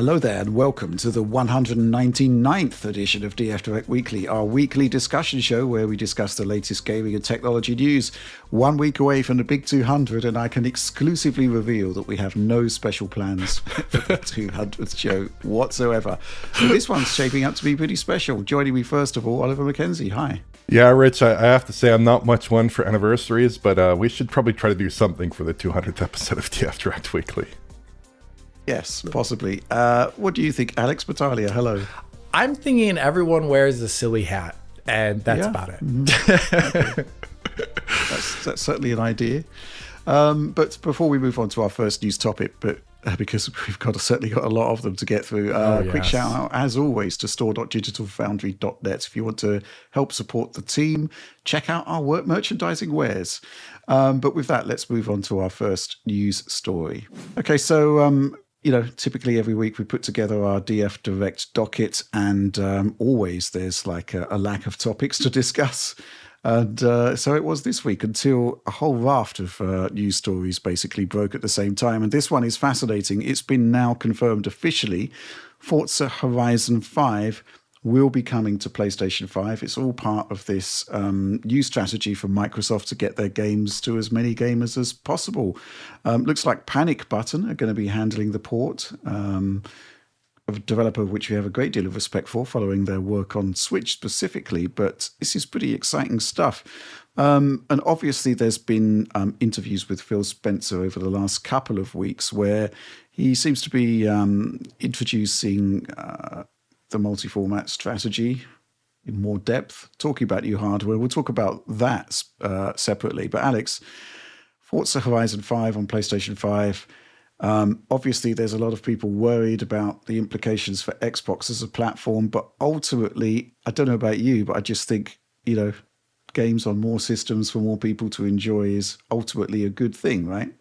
Hello there and welcome to the 199th edition of DF Direct Weekly, our weekly discussion show where we discuss the latest gaming and technology news. 1 week away from the big 200, and I can exclusively reveal that we have no special plans for the 200th show whatsoever. But this one's shaping up to be pretty special. Joining me first of all, Oliver Mackenzie. Hi. Yeah, Rich, I have to say I'm not much one for anniversaries, but we should probably try to do something for the 200th episode of DF Direct Weekly. Yes, possibly. What do you think, Alex Battaglia? Hello. I'm thinking everyone wears a silly hat, and that's about it. Mm-hmm. Okay. That's certainly an idea. But before we move on to our first news topic, because we've certainly got a lot of them to get through, quick shout out, as always, to store.digitalfoundry.net. If you want to help support the team, check out our work merchandising wares. But with that, let's move on to our first news story. Okay, so typically every week we put together our DF Direct docket, and always there's like a lack of topics to discuss. And so it was this week until a whole raft of news stories basically broke at the same time. And this one is fascinating. It's been now confirmed officially. Forza Horizon 5 will be coming to PlayStation 5. It's all part of this new strategy from Microsoft to get their games to as many gamers as possible. Looks like Panic Button are going to be handling the port, of a developer which we have a great deal of respect for, following their work on Switch specifically. But this is pretty exciting stuff. And obviously there's been interviews with Phil Spencer over the last couple of weeks where he seems to be introducing the multi-format strategy in more depth, talking about new hardware. We'll talk about that separately. But Alex, Forza Horizon 5 on PlayStation 5, obviously there's a lot of people worried about the implications for Xbox as a platform, but ultimately, I don't know about you, but I just think, games on more systems for more people to enjoy is ultimately a good thing, right?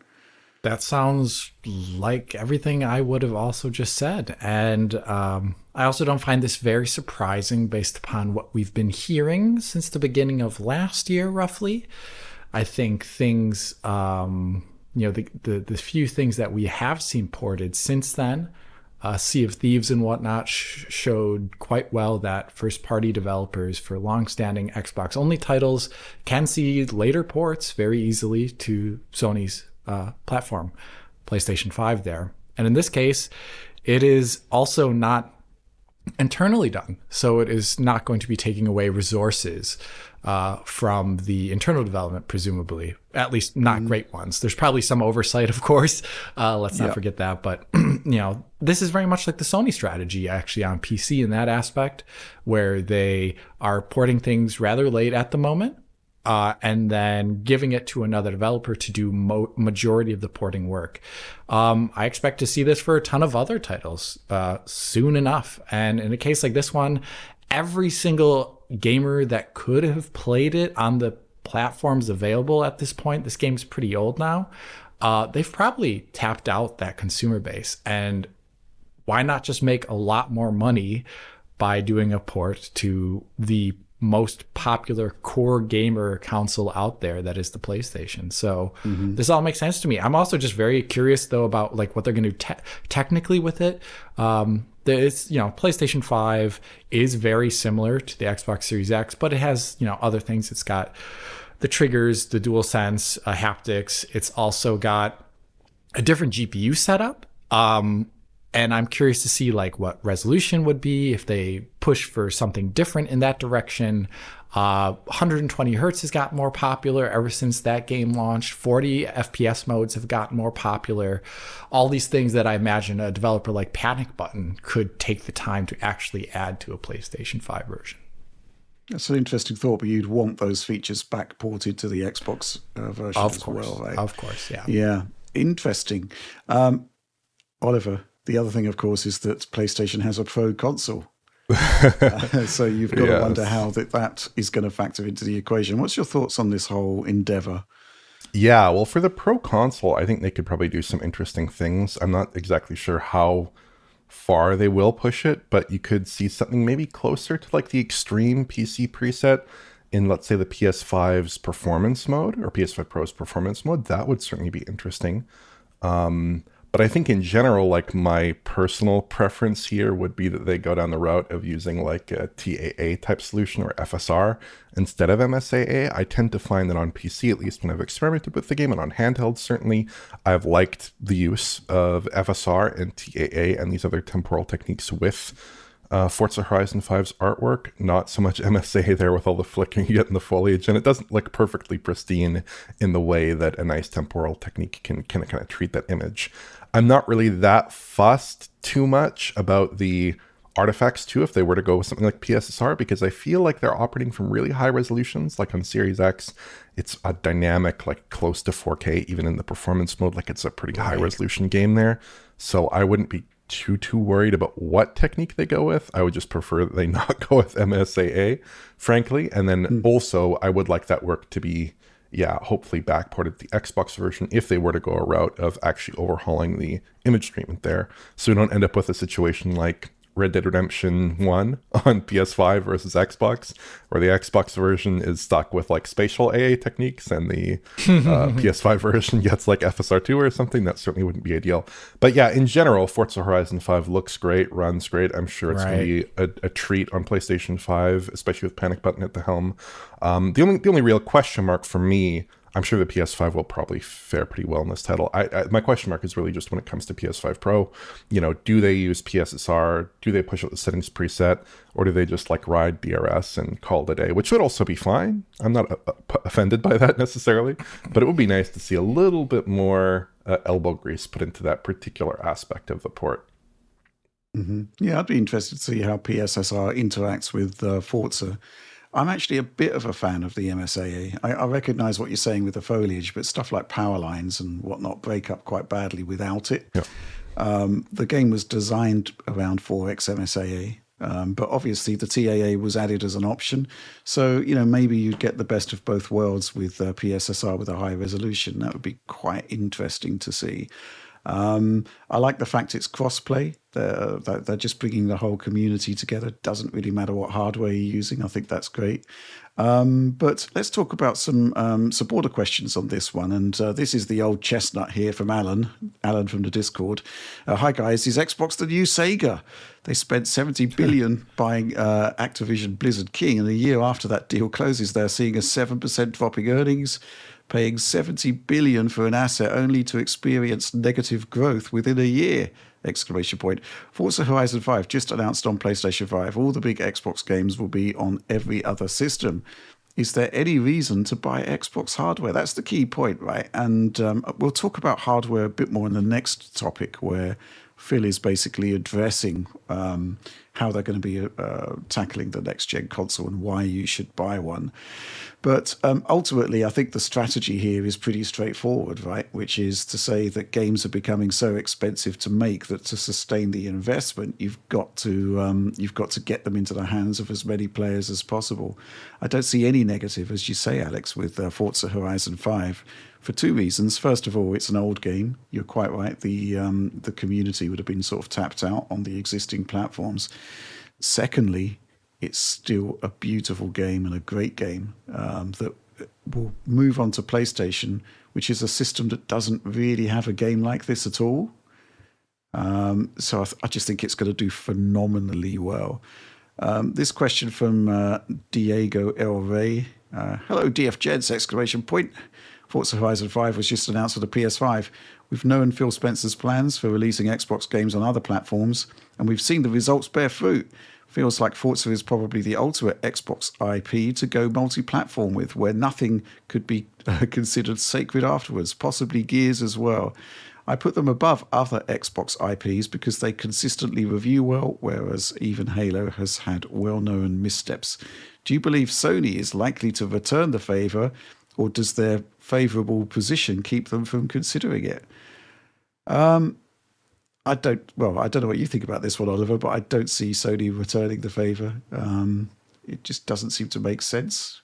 That sounds like everything I would have also just said. And I also don't find this very surprising based upon what we've been hearing since the beginning of last year, roughly. I think things, the few things that we have seen ported since then, Sea of Thieves and whatnot showed quite well that first-party developers for long-standing Xbox-only titles can see later ports very easily to Sony's platform, PlayStation 5 there. And in this case, it is also not internally done. So it is not going to be taking away resources from the internal development, presumably, at least not great ones. There's probably some oversight, of course. Let's not forget that. But, this is very much like the Sony strategy actually on PC in that aspect, where they are porting things rather late at the moment. And then giving it to another developer to do majority of the porting work. I expect to see this for a ton of other titles soon enough. And in a case like this one, every single gamer that could have played it on the platforms available at this point, this game's pretty old now, they've probably tapped out that consumer base. And why not just make a lot more money by doing a port to the most popular core gamer console out there, that is the PlayStation. So this all makes sense to me. I'm also just very curious though about like what they're going to do technically with it. It's, PlayStation 5 is very similar to the Xbox Series X, but it has, other things. It's got the triggers, the DualSense, haptics. It's also got a different GPU setup. And I'm curious to see like what resolution would be if they push for something different in that direction. 120 hertz has gotten more popular ever since that game launched. 40 FPS modes have gotten more popular. All these things that I imagine a developer like Panic Button could take the time to actually add to a PlayStation 5 version. That's an interesting thought, but you'd want those features back ported to the Xbox version as well, right? Of course, yeah. Yeah, interesting. Oliver, the other thing, of course, is that PlayStation has a Pro console. So you've got to wonder how that is going to factor into the equation. What's your thoughts on this whole endeavor? Yeah, well, for the Pro console, I think they could probably do some interesting things. I'm not exactly sure how far they will push it, but you could see something maybe closer to like the extreme PC preset in, let's say, the PS5's performance mode or PS5 Pro's performance mode. That would certainly be interesting. But I think in general, like my personal preference here would be that they go down the route of using like a TAA type solution or FSR instead of MSAA. I tend to find that on PC, at least when I've experimented with the game, and on handheld, certainly, I've liked the use of FSR and TAA and these other temporal techniques with Forza Horizon 5's artwork. Not so much MSAA there with all the flickering you get in the foliage, and it doesn't look perfectly pristine in the way that a nice temporal technique can kind of treat that image. I'm not really that fussed too much about the artifacts too if they were to go with something like PSSR, because I feel like they're operating from really high resolutions. Like on Series X, it's a dynamic, like close to 4K, even in the performance mode. Like it's a pretty high resolution game there. So I wouldn't be too worried about what technique they go with. I would just prefer that they not go with MSAA, frankly. And then also I would like that work to be, hopefully backported the Xbox version if they were to go a route of actually overhauling the image treatment there. So we don't end up with a situation like Red Dead Redemption 1 on PS5 versus Xbox, where the Xbox version is stuck with like spatial AA techniques and the PS5 version gets like FSR2 or something. That certainly wouldn't be ideal. But yeah, in general, Forza Horizon 5 looks great, runs great. I'm sure it's going to be a treat on PlayStation 5, especially with Panic Button at the helm. The only real question mark for me, I'm sure the PS5 will probably fare pretty well in this title. My question mark is really just when it comes to PS5 Pro. Do they use PSSR? Do they push out the settings preset? Or do they just like ride DRS and call it a day? Which would also be fine. I'm not offended by that necessarily. But it would be nice to see a little bit more elbow grease put into that particular aspect of the port. Mm-hmm. Yeah, I'd be interested to see how PSSR interacts with Forza. I'm actually a bit of a fan of the MSAA. I recognize what you're saying with the foliage, but stuff like power lines and whatnot break up quite badly without it. Yeah. The game was designed around 4x MSAA, but obviously the TAA was added as an option. So, maybe you'd get the best of both worlds with PSSR with a high resolution. That would be quite interesting to see. I like the fact it's crossplay. They're just bringing the whole community together. Doesn't really matter what hardware you're using. I think that's great. But let's talk about some supporter questions on this one. And this is the old chestnut here from Alan from the Discord. Hi guys, is Xbox the new Sega? They spent $70 billion buying Activision Blizzard King, and a year after that deal closes, they're seeing a 7% drop in earnings, paying $70 billion for an asset only to experience negative growth within a year! Exclamation point. Forza Horizon 5 just announced on PlayStation 5. All the big Xbox games will be on every other system. Is there any reason to buy Xbox hardware? That's the key point, right? And we'll talk about hardware a bit more in the next topic, where Phil is basically addressing how they're going to be tackling the next-gen console and why you should buy one. But ultimately, I think the strategy here is pretty straightforward, right? Which is to say that games are becoming so expensive to make that to sustain the investment, you've got to get them into the hands of as many players as possible. I don't see any negative, as you say, Alex, with Forza Horizon 5. For two reasons. First of all, it's an old game. You're quite right. The community would have been sort of tapped out on the existing platforms. Secondly, it's still a beautiful game and a great game that will move on to PlayStation, which is a system that doesn't really have a game like this at all. So I just think it's going to do phenomenally well. This question from Diego El Rey. Hello, DF Gents! Exclamation point. Forza Horizon 5 was just announced for the PS5. We've known Phil Spencer's plans for releasing Xbox games on other platforms, and we've seen the results bear fruit. Feels like Forza is probably the ultimate Xbox IP to go multi-platform with, where nothing could be considered sacred afterwards, possibly Gears as well. I put them above other Xbox IPs because they consistently review well, whereas even Halo has had well-known missteps. Do you believe Sony is likely to return the favour, or does their favourable position keep them from considering it? I don't know what you think about this one, Oliver, but I don't see Sony returning the favour. It just doesn't seem to make sense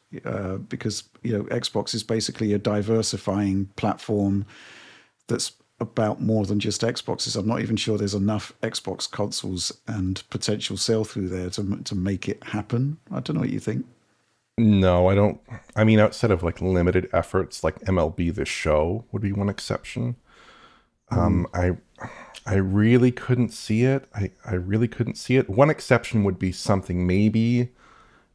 because Xbox is basically a diversifying platform that's about more than just Xboxes. I'm not even sure there's enough Xbox consoles and potential sell-through there to make it happen. I don't know what you think. No, I don't. I mean, outside of like limited efforts, like MLB The Show would be one exception. I I really couldn't see it. I really couldn't see it. One exception would be something maybe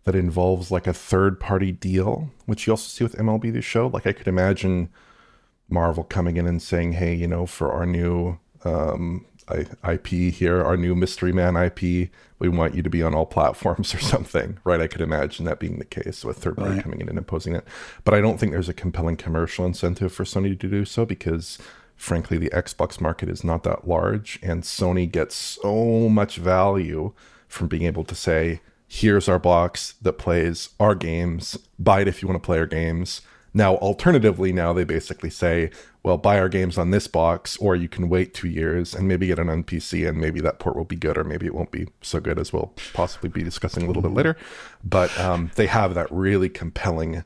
that involves like a third party deal, which you also see with MLB The Show. Like I could imagine Marvel coming in and saying, hey, you know, for our new IP here, our new Mystery Man IP, we want you to be on all platforms or something, right? I could imagine that being the case with third party coming in and imposing it. But I don't think there's a compelling commercial incentive for Sony to do so because frankly, the Xbox market is not that large and Sony gets so much value from being able to say, here's our box that plays our games, buy it if you want to play our games. Now, alternatively, now they basically say, well, buy our games on this box, or you can wait 2 years and maybe get it on PC, and maybe that port will be good, or maybe it won't be so good, as we'll possibly be discussing a little bit later. But they have that really compelling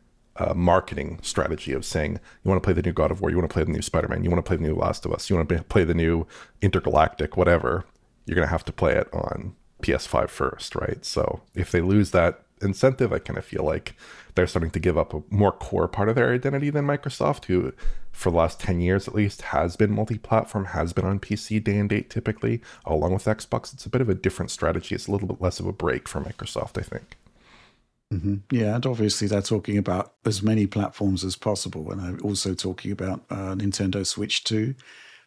marketing strategy of saying, you want to play the new God of War, you want to play the new Spider-Man, you want to play the new Last of Us, you want to play the new Intergalactic, whatever, you're going to have to play it on PS5 first, right? So if they lose that incentive, I kind of feel like they're starting to give up a more core part of their identity than Microsoft, who for the last 10 years at least has been multi-platform, has been on PC day and date typically, along with Xbox. It's a bit of a different strategy. It's a little bit less of a break for Microsoft, I think. Mm-hmm. Yeah, and obviously they're talking about as many platforms as possible, and they're also talking about Nintendo Switch 2.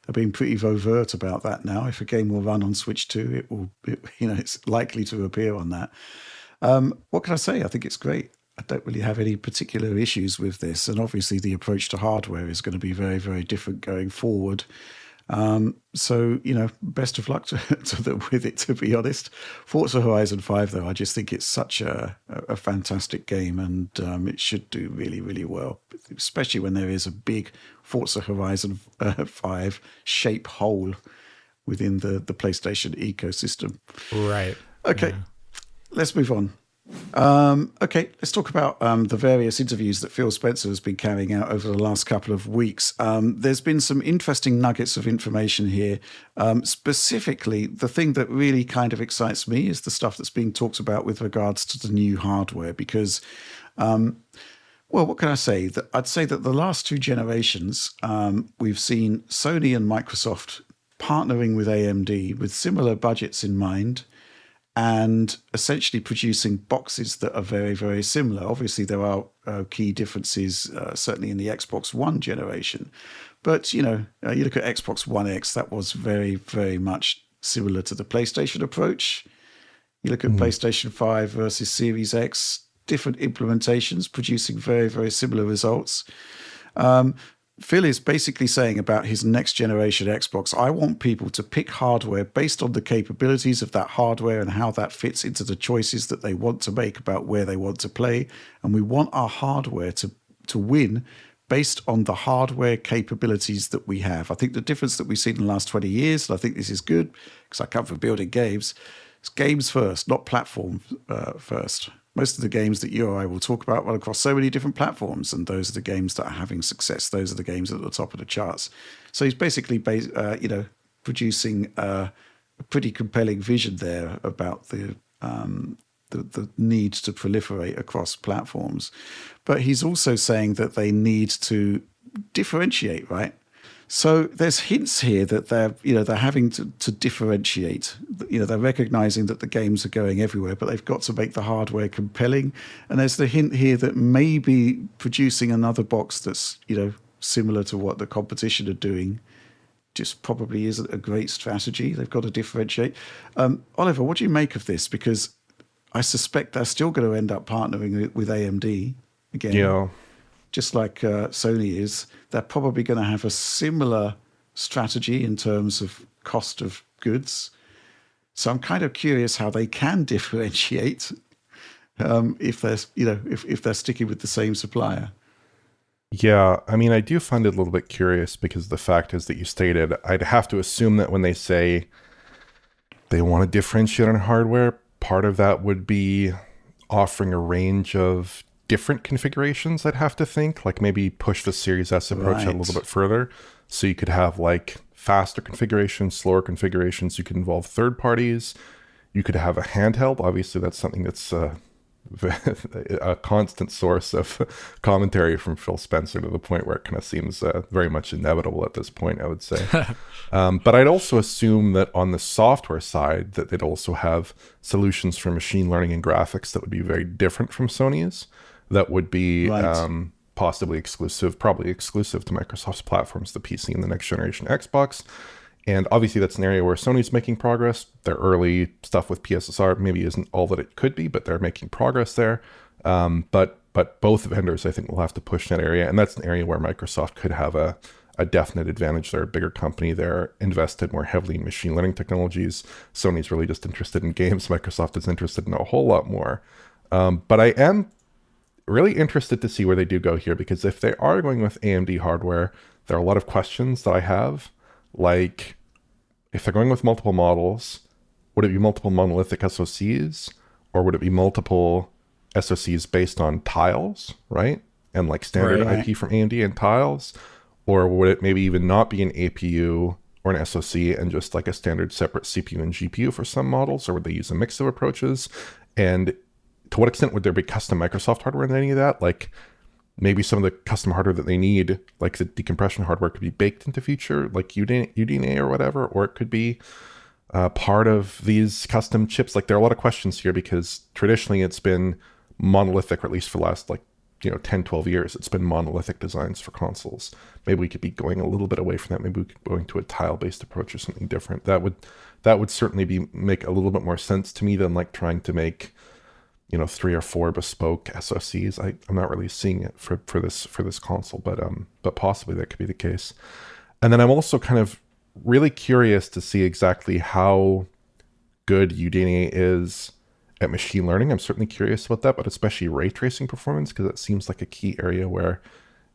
They're being pretty overt about that now. If a game will run on Switch 2, it's likely to appear on that. What can I say? I think it's great. I don't really have any particular issues with this, and obviously the approach to hardware is going to be very, very different going forward. So, best of luck with it, to be honest. Forza Horizon 5, though, I just think it's such a fantastic game, and it should do really, really well, especially when there is a big Forza Horizon 5 shape hole within the PlayStation ecosystem. Right. Okay, let's move on. Okay, let's talk about the various interviews that Phil Spencer has been carrying out over the last couple of weeks. There's been some interesting nuggets of information here. Specifically, the thing that really kind of excites me is the stuff that's being talked about with regards to the new hardware, because, well, what can I say? I'd say that the last two generations, we've seen Sony and Microsoft partnering with AMD with similar budgets in mind, and essentially producing boxes that are very, very similar. Obviously, there are key differences, certainly in the Xbox One generation. But, you look at Xbox One X, that was very, very much similar to the PlayStation approach. You look at PlayStation 5 versus Series X, different implementations producing very, very similar results. Phil is basically saying about his next generation Xbox, I want people to pick hardware based on the capabilities of that hardware and how that fits into the choices that they want to make about where they want to play. And we want our hardware to win based on the hardware capabilities that we have. I think the difference that we've seen in the last 20 years, and I think this is good because I come from building games, it's games first, not platform first. Most of the games that you or I will talk about run across so many different platforms, and those are the games that are having success. Those are the games at the top of the charts. So he's basically, producing a pretty compelling vision there about the need to proliferate across platforms. But he's also saying that they need to differentiate, right? So there's hints here that they're having to differentiate. They're recognizing that the games are going everywhere, but they've got to make the hardware compelling. And there's the hint here that maybe producing another box that's, similar to what the competition are doing just probably isn't a great strategy. They've got to differentiate. Oliver, what do you make of this? Because I suspect they're still going to end up partnering with AMD again. Yeah. Just like Sony is, they're probably going to have a similar strategy in terms of cost of goods. So I'm kind of curious how they can differentiate if they're sticking with the same supplier. Yeah, I mean, I do find it a little bit curious because the fact is that you stated, I'd have to assume that when they say they want to differentiate on hardware, part of that would be offering a range of different configurations. I'd have to think, like maybe push the Series S approach a little bit further. So you could have like faster configurations, slower configurations. You could involve third parties. You could have a handheld. Obviously, that's something that's a constant source of commentary from Phil Spencer, to the point where it kind of seems very much inevitable at this point, I would say. But I'd also assume that on the software side, that they'd also have solutions for machine learning and graphics that would be very different from Sony's, that would be possibly exclusive, probably exclusive to Microsoft's platforms, the PC and the next generation Xbox. And obviously that's an area where Sony's making progress. Their early stuff with PSSR maybe isn't all that it could be, but they're making progress there. But both vendors, I think, will have to push in that area. And that's an area where Microsoft could have a definite advantage. They're a bigger company. They're invested more heavily in machine learning technologies. Sony's really just interested in games. Microsoft is interested in a whole lot more. But I am really interested to see where they do go here, because if they are going with AMD hardware, there are a lot of questions that I have. Like, if they're going with multiple models, would it be multiple monolithic SoCs, or would it be multiple SoCs based on tiles, right? And like standard IP from AMD and tiles? Or would it maybe even not be an APU or an SoC and just like a standard separate CPU and GPU for some models? Or would they use a mix of approaches? And to what extent would there be custom Microsoft hardware in any of that? Like, maybe some of the custom hardware that they need, like the decompression hardware, could be baked into future, like UDNA or whatever, or it could be part of these custom chips. Like, there are a lot of questions here, because traditionally it's been monolithic, or at least for the last 10, 12 years, it's been monolithic designs for consoles. Maybe we could be going a little bit away from that. Maybe we could go into a tile-based approach or something different. That would certainly make a little bit more sense to me than like trying to make 3 or 4 bespoke SoCs. I'm not really seeing it for this console, but possibly that could be the case. And then I'm also kind of really curious to see exactly how good UDNA is at machine learning. I'm certainly curious about that, but especially ray tracing performance, because it seems like a key area where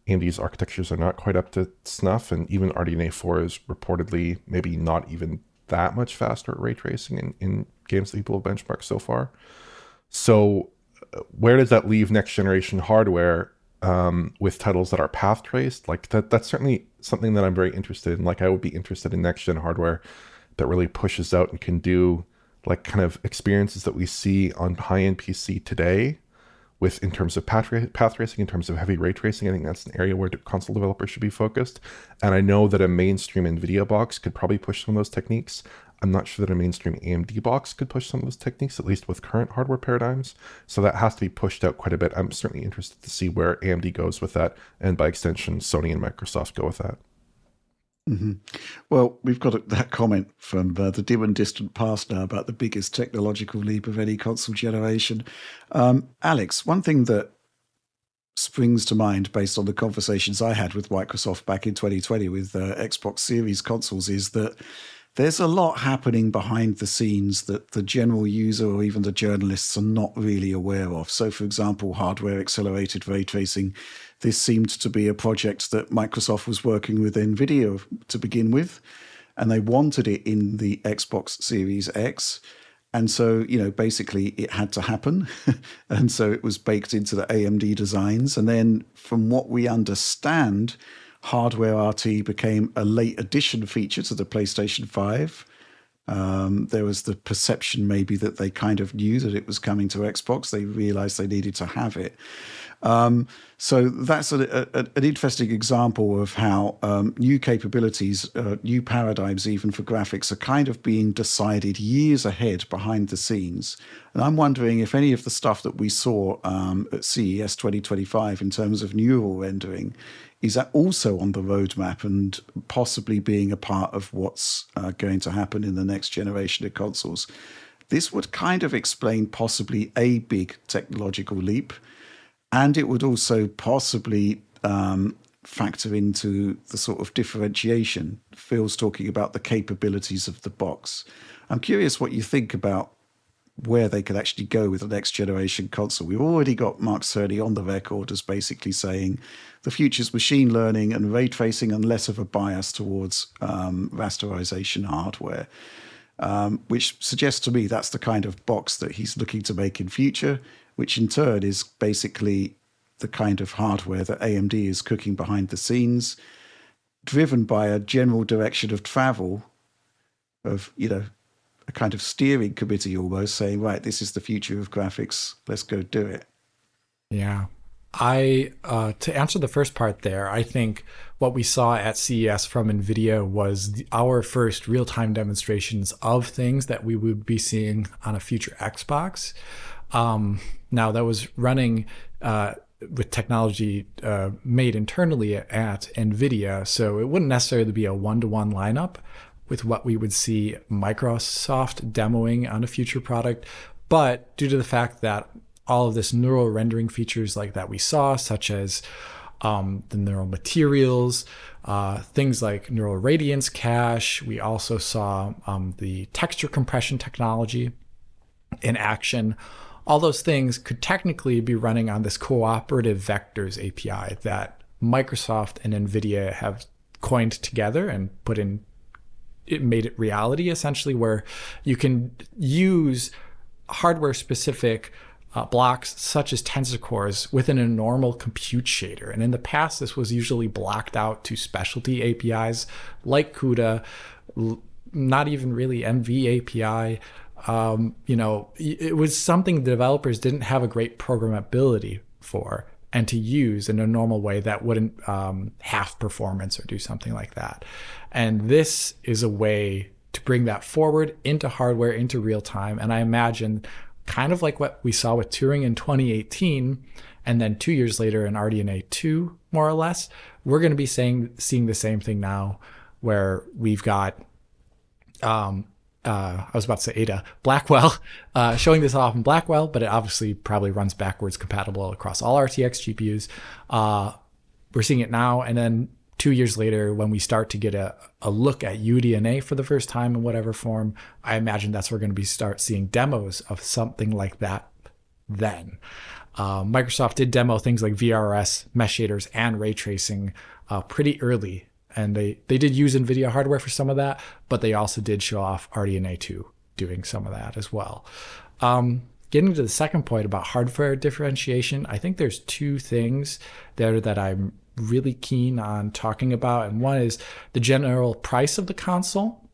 AMD's architectures are not quite up to snuff, and even RDNA 4 is reportedly maybe not even that much faster at ray tracing in games that people have benchmarked so far. So where does that leave next generation hardware with titles that are path traced? Like that's certainly something that I'm very interested in. Like, I would be interested in next gen hardware that really pushes out and can do like kind of experiences that we see on high-end PC today, with in terms of path tracing, in terms of heavy ray tracing. I think that's an area where console developers should be focused. And I know that a mainstream Nvidia box could probably push some of those techniques. I'm not sure that a mainstream AMD box could push some of those techniques, at least with current hardware paradigms. So that has to be pushed out quite a bit. I'm certainly interested to see where AMD goes with that, and by extension, Sony and Microsoft go with that. Mm-hmm. Well, we've got that comment from the dim and distant past now about the biggest technological leap of any console generation. Alex, one thing that springs to mind based on the conversations I had with Microsoft back in 2020 with Xbox Series consoles is that there's a lot happening behind the scenes that the general user or even the journalists are not really aware of. So, for example, hardware accelerated ray tracing. This seemed to be a project that Microsoft was working with Nvidia to begin with, and they wanted it in the Xbox Series X. And so, basically it had to happen. And so it was baked into the AMD designs. And then from what we understand, Hardware RT became a late addition feature to the PlayStation 5. There was the perception maybe that they kind of knew that it was coming to Xbox. They realized they needed to have it. So that's an interesting example of how new capabilities, new paradigms even for graphics are kind of being decided years ahead behind the scenes. And I'm wondering if any of the stuff that we saw at CES 2025 in terms of neural rendering, is that also on the roadmap and possibly being a part of what's going to happen in the next generation of consoles? This would kind of explain possibly a big technological leap. And it would also possibly factor into the sort of differentiation. Phil's talking about the capabilities of the box. I'm curious what you think about where they could actually go with the next generation console. We've already got Mark Cerny on the record as basically saying the future's machine learning and ray tracing and less of a bias towards rasterization hardware, which suggests to me that's the kind of box that he's looking to make in future, which in turn is basically the kind of hardware that AMD is cooking behind the scenes, driven by a general direction of travel of, a kind of steering committee almost, saying, right, this is the future of graphics. Let's go do it. Yeah. To answer the first part there, I think what we saw at CES from Nvidia was our first real-time demonstrations of things that we would be seeing on a future Xbox. Now that was running with technology made internally at Nvidia, so it wouldn't necessarily be a one-to-one lineup with what we would see Microsoft demoing on a future product, but due to the fact that all of this neural rendering features like that we saw, such as the neural materials, things like neural radiance cache. We also saw the texture compression technology in action. All those things could technically be running on this cooperative vectors API that Microsoft and Nvidia have coined together and put in. It made it reality, essentially, where you can use hardware-specific blocks such as tensor cores within a normal compute shader. And in the past, this was usually blocked out to specialty APIs like CUDA, not even really MV API. It was something developers didn't have a great programmability for and to use in a normal way that wouldn't half performance or do something like that. And this is a way to bring that forward into hardware, into real time. And I imagine kind of like what we saw with Turing in 2018, and then 2 years later in RDNA 2, more or less, we're going to be seeing the same thing now, where we've got, I was about to say Ada, Blackwell, showing this off in Blackwell, but it obviously probably runs backwards compatible across all RTX GPUs. We're seeing it now, and then 2 years later, when we start to get a look at UDNA for the first time in whatever form, I imagine that's where we're going to start seeing demos of something like that then. Microsoft did demo things like VRS, mesh shaders, and ray tracing pretty early. And they did use NVIDIA hardware for some of that, but they also did show off RDNA 2 doing some of that as well. Getting to the second point about hardware differentiation, I think there's two things there that I'm really keen on talking about. And one is the general price of the console,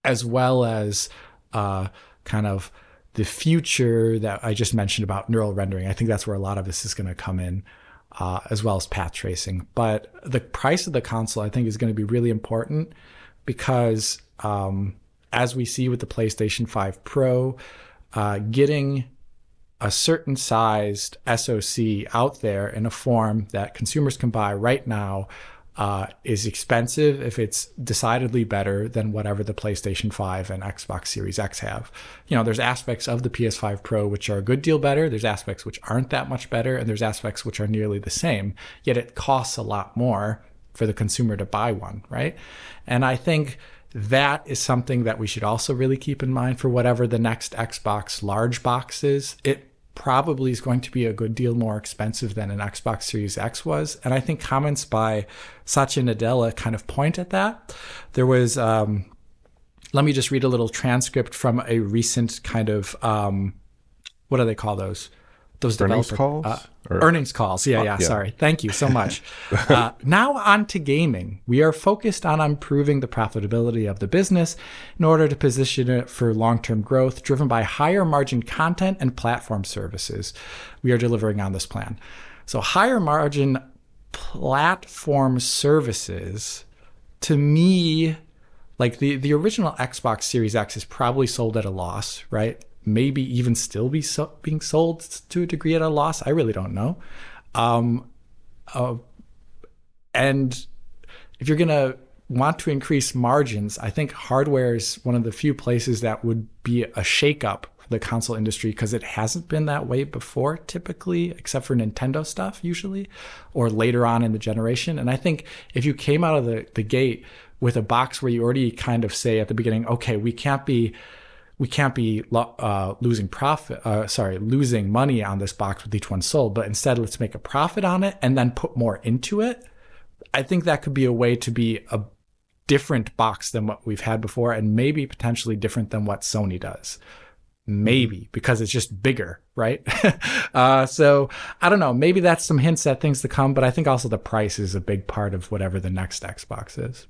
as well as kind of the future that I just mentioned about neural rendering. I think that's where a lot of this is going to come in, as well as path tracing. But the price of the console, I think, is going to be really important because as we see with the PlayStation 5 Pro, getting a certain sized SoC out there in a form that consumers can buy right now is expensive if it's decidedly better than whatever the PlayStation 5 and Xbox Series X have. There's aspects of the PS5 Pro which are a good deal better. There's aspects which aren't that much better, and there's aspects which are nearly the same, yet it costs a lot more for the consumer to buy one, right? And I think that is something that we should also really keep in mind for whatever the next Xbox large box is. It probably is going to be a good deal more expensive than an Xbox Series X was. And I think comments by Satya Nadella kind of point at that. There was, let me just read a little transcript from a recent kind of, what do they call those? Those earnings calls? Earnings calls. Yeah. Sorry. Thank you so much. Now on to gaming. We are focused on improving the profitability of the business in order to position it for long-term growth driven by higher margin content and platform services. We are delivering on this plan. So higher margin platform services, to me, like the original Xbox Series X is probably sold at a loss, right? Maybe even still being sold to a degree at a loss. I really don't know. And if you're going to want to increase margins, I think hardware is one of the few places that would be a shakeup for the console industry, because it hasn't been that way before, typically, except for Nintendo stuff usually, or later on in the generation. And I think if you came out of the gate with a box where you already kind of say at the beginning, okay, we can't be losing money on this box with each one sold, but instead let's make a profit on it and then put more into it. I think that could be a way to be a different box than what we've had before, and maybe potentially different than what Sony does. Maybe because it's just bigger, right? So I don't know. Maybe that's some hints at things to come, but I think also the price is a big part of whatever the next Xbox is.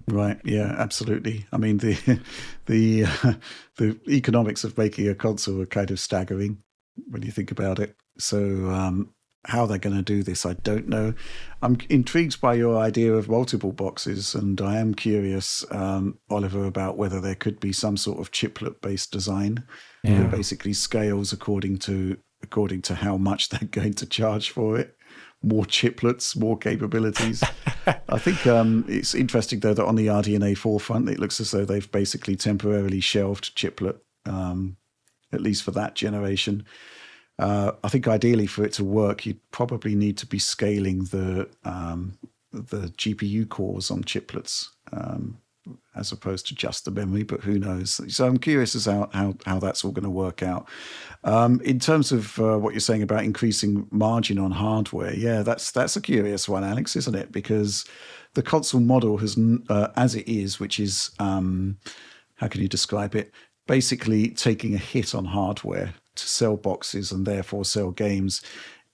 Right. Yeah, absolutely. I mean, the the economics of making a console are kind of staggering when you think about it. So, how they're going to do this, I don't know. I'm intrigued by your idea of multiple boxes, and I am curious, Oliver, about whether there could be some sort of chiplet-based design that basically scales according to how much they're going to charge for it. More chiplets, more capabilities. I think it's interesting, though, that on the RDNA 4 front, it looks as though they've basically temporarily shelved chiplet, at least for that generation. I think ideally for it to work, you'd probably need to be scaling the GPU cores on chiplets as opposed to just the memory, but who knows? So I'm curious as how that's all going to work out. In terms of what you're saying about increasing margin on hardware, yeah, that's a curious one, Alex, isn't it? Because the console model has, as it is, which is, how can you describe it? Basically taking a hit on hardware to sell boxes and therefore sell games.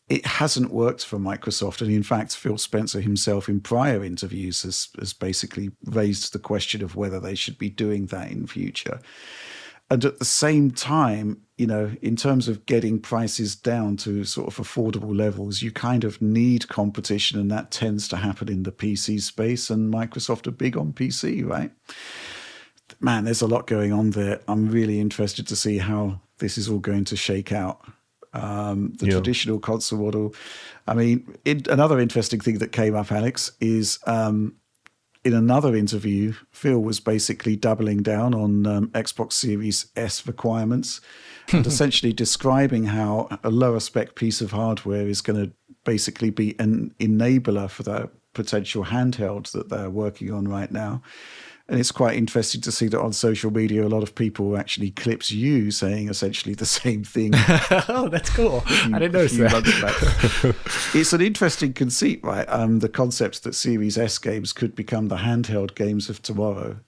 It hasn't worked for Microsoft. And in fact, Phil Spencer himself in prior interviews has basically raised the question of whether they should be doing that in future. And at the same time, in terms of getting prices down to sort of affordable levels, you kind of need competition, and that tends to happen in the PC space, and Microsoft are big on PC, right? Man, there's a lot going on there. I'm really interested to see how this is all going to shake out. The traditional console model. I mean, another interesting thing that came up, Alex, is in another interview, Phil was basically doubling down on Xbox Series S requirements and essentially describing how a lower spec piece of hardware is going to basically be an enabler for the potential handheld that they're working on right now. And it's quite interesting to see that on social media, a lot of people actually clips you saying essentially the same thing. Oh, that's cool. I didn't notice that. It's an interesting conceit, right? The concept that Series S games could become the handheld games of tomorrow.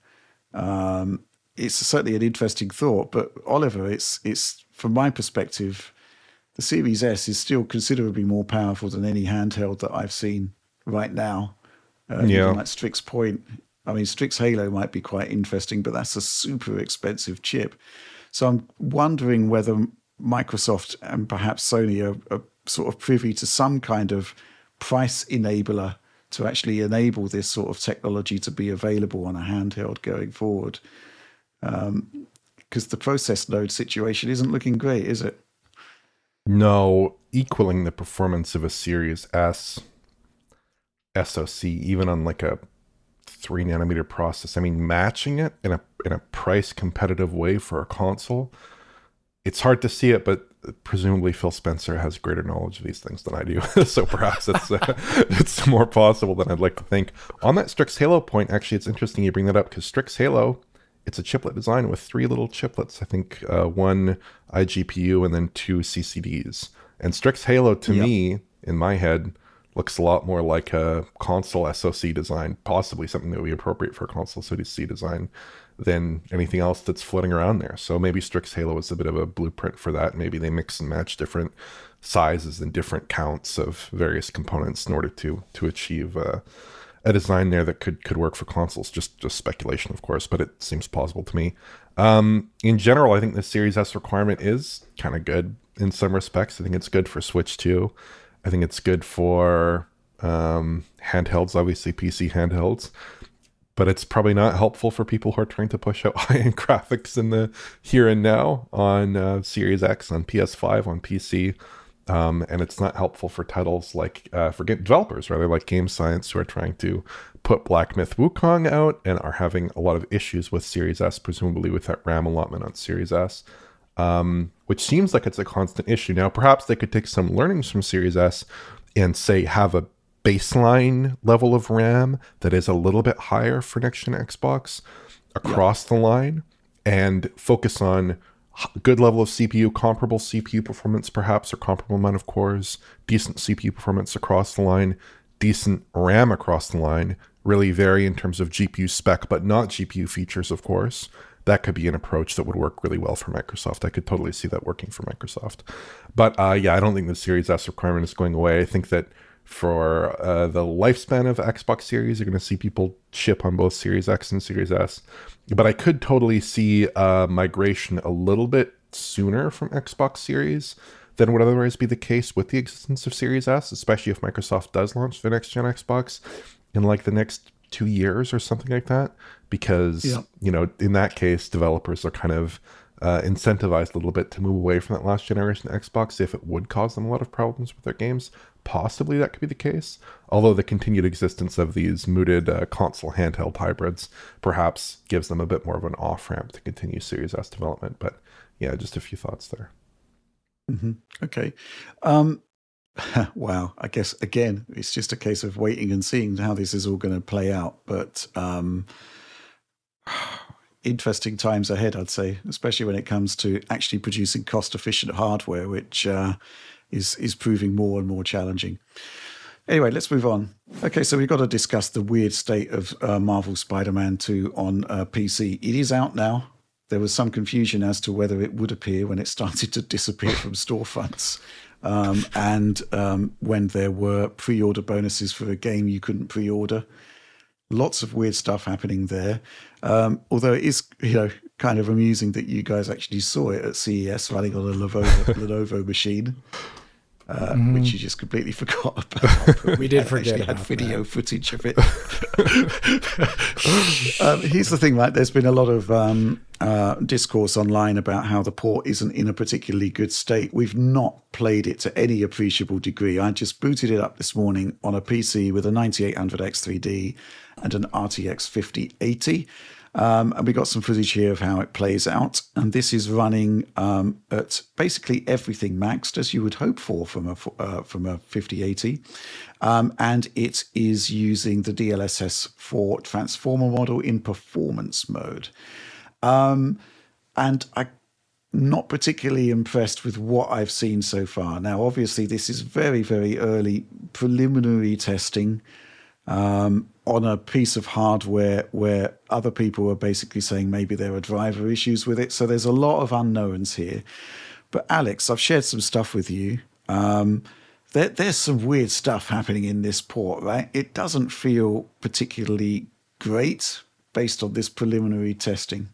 It's certainly an interesting thought. But Oliver, it's from my perspective, the Series S is still considerably more powerful than any handheld that I've seen right now. Even like Strix Point. I mean, Strix Halo might be quite interesting, but that's a super expensive chip. So I'm wondering whether Microsoft and perhaps Sony are sort of privy to some kind of price enabler to actually enable this sort of technology to be available on a handheld going forward. Because the process node situation isn't looking great, is it? No, equaling the performance of a Series S SoC, even on like a 3nm process. I mean, matching it in a price competitive way for a console, it's hard to see it, but presumably Phil Spencer has greater knowledge of these things than I do. So perhaps it's more possible than I'd like to think. On that Strix Halo point, actually, it's interesting you bring that up because Strix Halo, it's a chiplet design with 3 little chiplets. I think 1 iGPU and then 2 CCDs. And Strix Halo, to me, in my head, looks a lot more like a console SoC design, possibly something that would be appropriate for a console SoC design than anything else that's floating around there. So maybe Strix Halo is a bit of a blueprint for that. Maybe they mix and match different sizes and different counts of various components in order to achieve a design there that could work for consoles. Just speculation, of course, but it seems plausible to me. In general, I think the Series S requirement is kind of good in some respects. I think it's good for Switch 2. I think it's good for handhelds, obviously PC handhelds, but it's probably not helpful for people who are trying to push out high-end graphics in the here and now on Series X, on PS5, on PC, and it's not helpful for titles like for developers, rather like Game Science, who are trying to put Black Myth Wukong out and are having a lot of issues with Series S, presumably with that RAM allotment on Series S. Which seems like it's a constant issue. Now, perhaps they could take some learnings from Series S and say have a baseline level of RAM that is a little bit higher for next-gen Xbox across the line and focus on good level of CPU, comparable CPU performance perhaps, or comparable amount of cores, decent CPU performance across the line, decent RAM across the line, really vary in terms of GPU spec, but not GPU features, of course. That could be an approach that would work really well for Microsoft. I could totally see that working for Microsoft. But I don't think the Series S requirement is going away. I think that for the lifespan of Xbox Series. You're going to see people ship on both Series X and Series S. But I could totally see migration a little bit sooner from Xbox Series than would otherwise be the case with the existence of Series S, especially if Microsoft does launch the next gen Xbox in like the next 2 years or something like that. Because, you know, in that case, developers are kind of incentivized a little bit to move away from that last generation Xbox if it would cause them a lot of problems with their games. Possibly that could be the case, although the continued existence of these mooted console handheld hybrids perhaps gives them a bit more of an off-ramp to continue Series S development. But yeah, just a few thoughts there. Mm-hmm. Okay. Wow. I guess, again, it's just a case of waiting and seeing how this is all going to play out. But interesting times ahead, I'd say, especially when it comes to actually producing cost-efficient hardware, which is proving more and more challenging. Anyway, let's move on. Okay, so we've got to discuss the weird state of Marvel Spider-Man 2 on PC. It is out now. There was some confusion as to whether it would appear when it started to disappear from storefronts. And when there were pre-order bonuses for a game you couldn't pre-order. Lots of weird stuff happening there. Although it is, you know, kind of amusing that you guys actually saw it at CES running on a Lenovo machine, which you just completely forgot about. We did forget about had video footage of it. Here's the thing, right? There's been a lot of discourse online about how the port isn't in a particularly good state. We've not played it to any appreciable degree. I just booted it up this morning on a PC with a 9800X3D and an RTX 5080. And we got some footage here of how it plays out. And this is running at basically everything maxed, as you would hope for from a 5080. And it is using the DLSS 4 transformer model in performance mode. And I'm not particularly impressed with what I've seen so far. Now, obviously, this is very, very early preliminary testing on a piece of hardware where other people are basically saying maybe there are driver issues with it. So there's a lot of unknowns here. But Alex, I've shared some stuff with you. There's some weird stuff happening in this port, right? It doesn't feel particularly great based on this preliminary testing.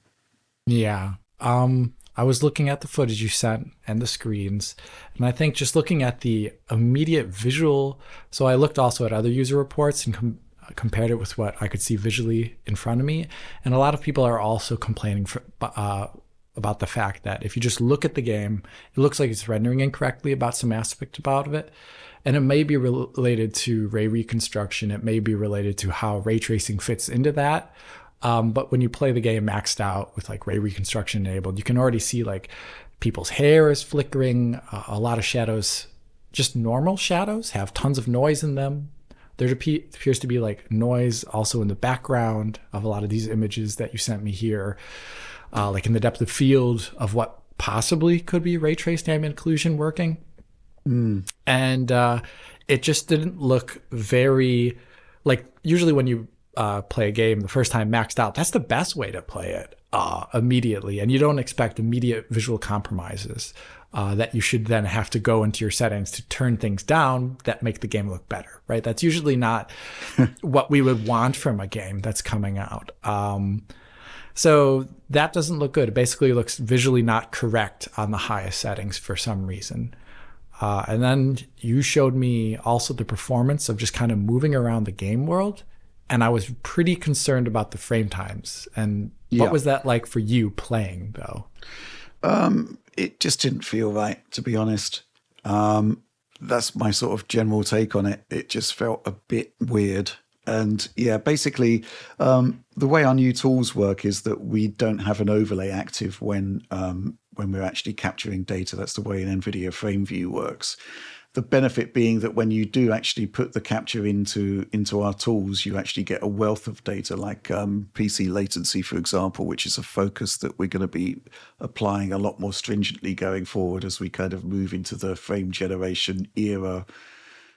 Yeah. I was looking at the footage you sent and the screens, and I think just looking at the immediate visual, so I looked also at other user reports and compared it with what I could see visually in front of me. And a lot of people are also complaining about the fact that if you just look at the game, it looks like it's rendering incorrectly about some aspect about it. And it may be related to ray reconstruction. It may be related to how ray tracing fits into that. But when you play the game maxed out with like ray reconstruction enabled, you can already see like people's hair is flickering. A lot of shadows, just normal shadows, have tons of noise in them. There appears to be like noise also in the background of a lot of these images that you sent me here, like in the depth of field of what possibly could be ray traced ambient occlusion working. And it just didn't look very, like usually when you play a game the first time maxed out, that's the best way to play it immediately. And you don't expect immediate visual compromises that you should then have to go into your settings to turn things down that make the game look better, right? That's usually not what we would want from a game that's coming out. So that doesn't look good. It basically looks visually not correct on the highest settings for some reason. And then you showed me also the performance of just kind of moving around the game world. And I was pretty concerned about the frame times. And what was that like for you playing, though? It just didn't feel right, to be honest. That's my sort of general take on it. It just felt a bit weird. And yeah, basically, the way our new tools work is that we don't have an overlay active when we're actually capturing data. That's the way an NVIDIA FrameView works. The benefit being that when you do actually put the capture into our tools, you actually get a wealth of data like PC latency, for example, which is a focus that we're going to be applying a lot more stringently going forward as we kind of move into the frame generation era.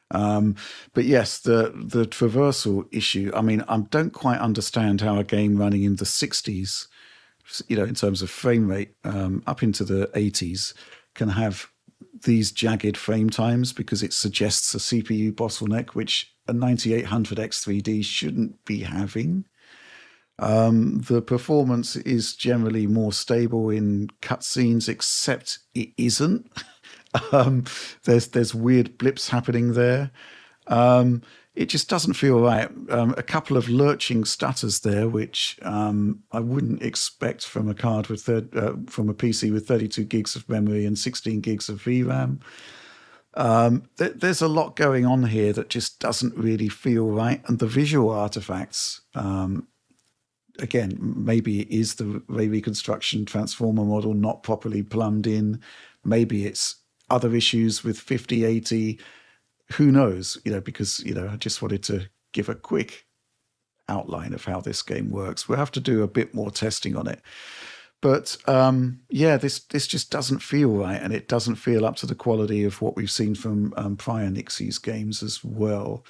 But yes, the traversal issue, I mean, I don't quite understand how a game running in the 60s, you know, in terms of frame rate, up into the 80s, can have these jagged frame times because it suggests a CPU bottleneck, which a 9800 X3D shouldn't be having. The performance is generally more stable in cutscenes, except it isn't. There's weird blips happening there. It just doesn't feel right. A couple of lurching stutters there, which I wouldn't expect from a card with from a PC with 32 gigs of memory and 16 gigs of VRAM. There's a lot going on here that just doesn't really feel right, and the visual artifacts. Again, maybe it is the ray reconstruction transformer model not properly plumbed in. Maybe it's other issues with 5080. Who knows? Because I just wanted to give a quick outline of how this game works. We'll have to do a bit more testing on it. But this just doesn't feel right, and it doesn't feel up to the quality of what we've seen from prior Nixie's games as well.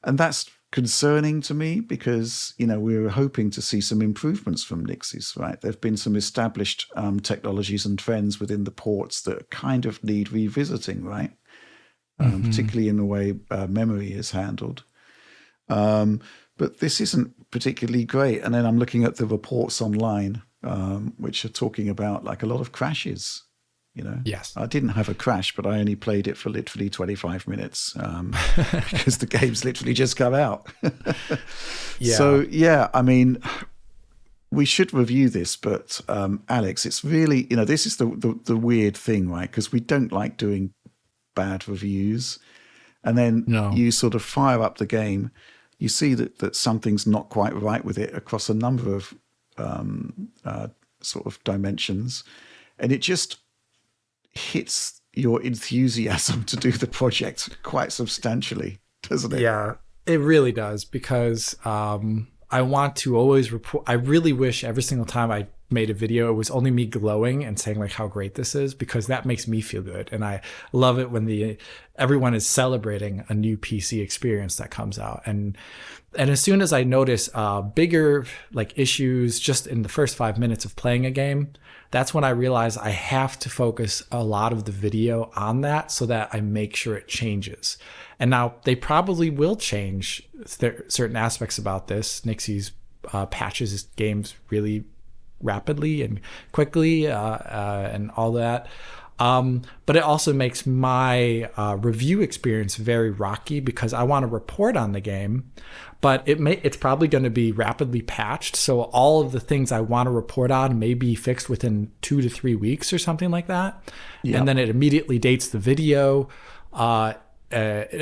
And that's concerning to me because, we were hoping to see some improvements from Nixie's, right? There have been some established technologies and trends within the ports that kind of need revisiting, right? Particularly in the way memory is handled. But this isn't particularly great. And then I'm looking at the reports online, which are talking about like a lot of crashes. Yes, I didn't have a crash, but I only played it for literally 25 minutes because the game's literally just come out. Yeah. So I mean, we should review this, but Alex, it's really this is the weird thing, right? Because we don't like doing bad reviews, and then you sort of fire up the game, you see that something's not quite right with it across a number of sort of dimensions, and it just hits your enthusiasm to do the project quite substantially, doesn't it? Yeah, it really does, because I want to always report. I really wish every single time I made a video, it was only me glowing and saying like how great this is, because that makes me feel good. And I love it when everyone is celebrating a new PC experience that comes out. And as soon as I notice bigger like issues just in the first 5 minutes of playing a game, that's when I realize I have to focus a lot of the video on that so that I make sure it changes. And now they probably will change certain aspects about this. Nixie's patches games really rapidly and quickly and all that. But it also makes my review experience very rocky, because I want to report on the game, but it's probably going to be rapidly patched. So all of the things I want to report on may be fixed within 2 to 3 weeks or something like that. Yep. And then it immediately dates the video. It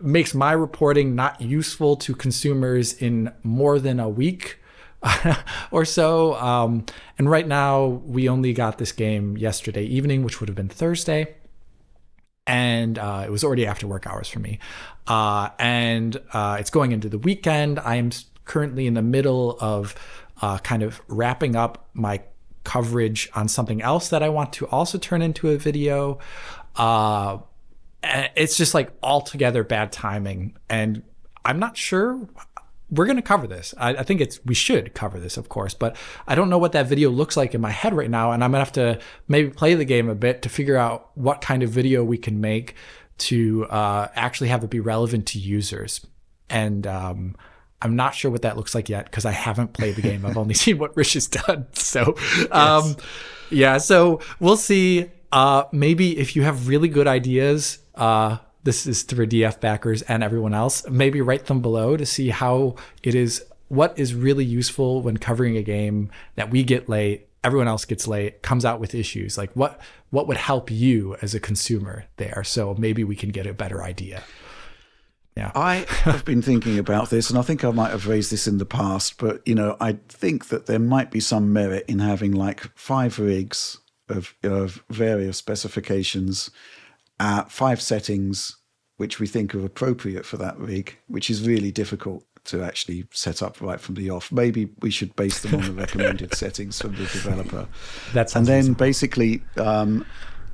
makes my reporting not useful to consumers in more than a week or so. And right now we only got this game yesterday evening, which would have been Thursday. And it was already after work hours for me. And it's going into the weekend. I am currently in the middle of kind of wrapping up my coverage on something else that I want to also turn into a video. It's just like altogether bad timing. And I'm not sure. We're going to cover this. I think we should cover this, of course, but I don't know what that video looks like in my head right now. And I'm going to have to maybe play the game a bit to figure out what kind of video we can make to actually have it be relevant to users. And I'm not sure what that looks like yet, because I haven't played the game. I've only seen what Rich has done. So, so we'll see. Maybe if you have really good ideas, this is for DF backers and everyone else, maybe write them below to see how it is, what is really useful when covering a game that we get late, everyone else gets late, comes out with issues. Like what would help you as a consumer there? So maybe we can get a better idea. Yeah. I have been thinking about this, and I think I might have raised this in the past, but I think that there might be some merit in having like 5 rigs of various specifications, 5 settings which we think are appropriate for that rig, which is really difficult to actually set up right from the off. Maybe we should base them on the recommended settings from the developer. And then reasonable. Basically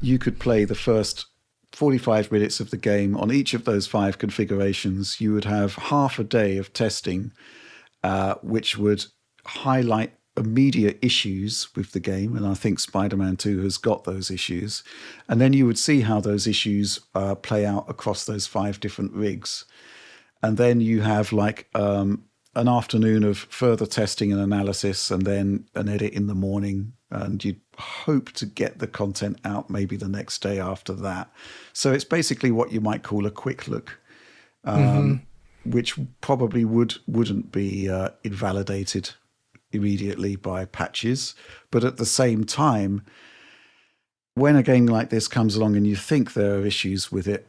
you could play the first 45 minutes of the game on each of those 5 configurations. You would have half a day of testing, which would highlight immediate issues with the game, and I think Spider-Man 2 has got those issues. And then you would see how those issues play out across those 5 different rigs. And then you have like an afternoon of further testing and analysis, and then an edit in the morning, and you'd hope to get the content out maybe the next day after that. So it's basically what you might call a quick look, which probably wouldn't be invalidated immediately by patches. But at the same time, when a game like this comes along and you think there are issues with it,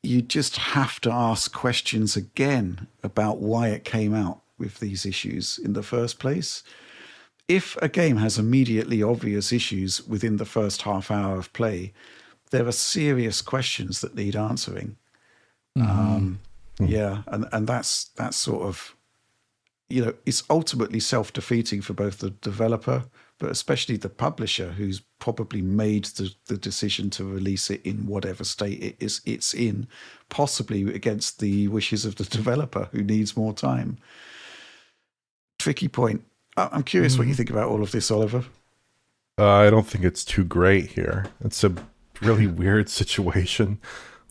you just have to ask questions again about why it came out with these issues in the first place. If a game has immediately obvious issues within the first half hour of play, there are serious questions that need answering. Yeah, and that's sort of, it's ultimately self-defeating for both the developer, but especially the publisher, who's probably made the decision to release it in whatever state it's in, possibly against the wishes of the developer, who needs more time. Tricky point. I'm curious what you think about all of this, Oliver. I don't think it's too great here. It's a really weird situation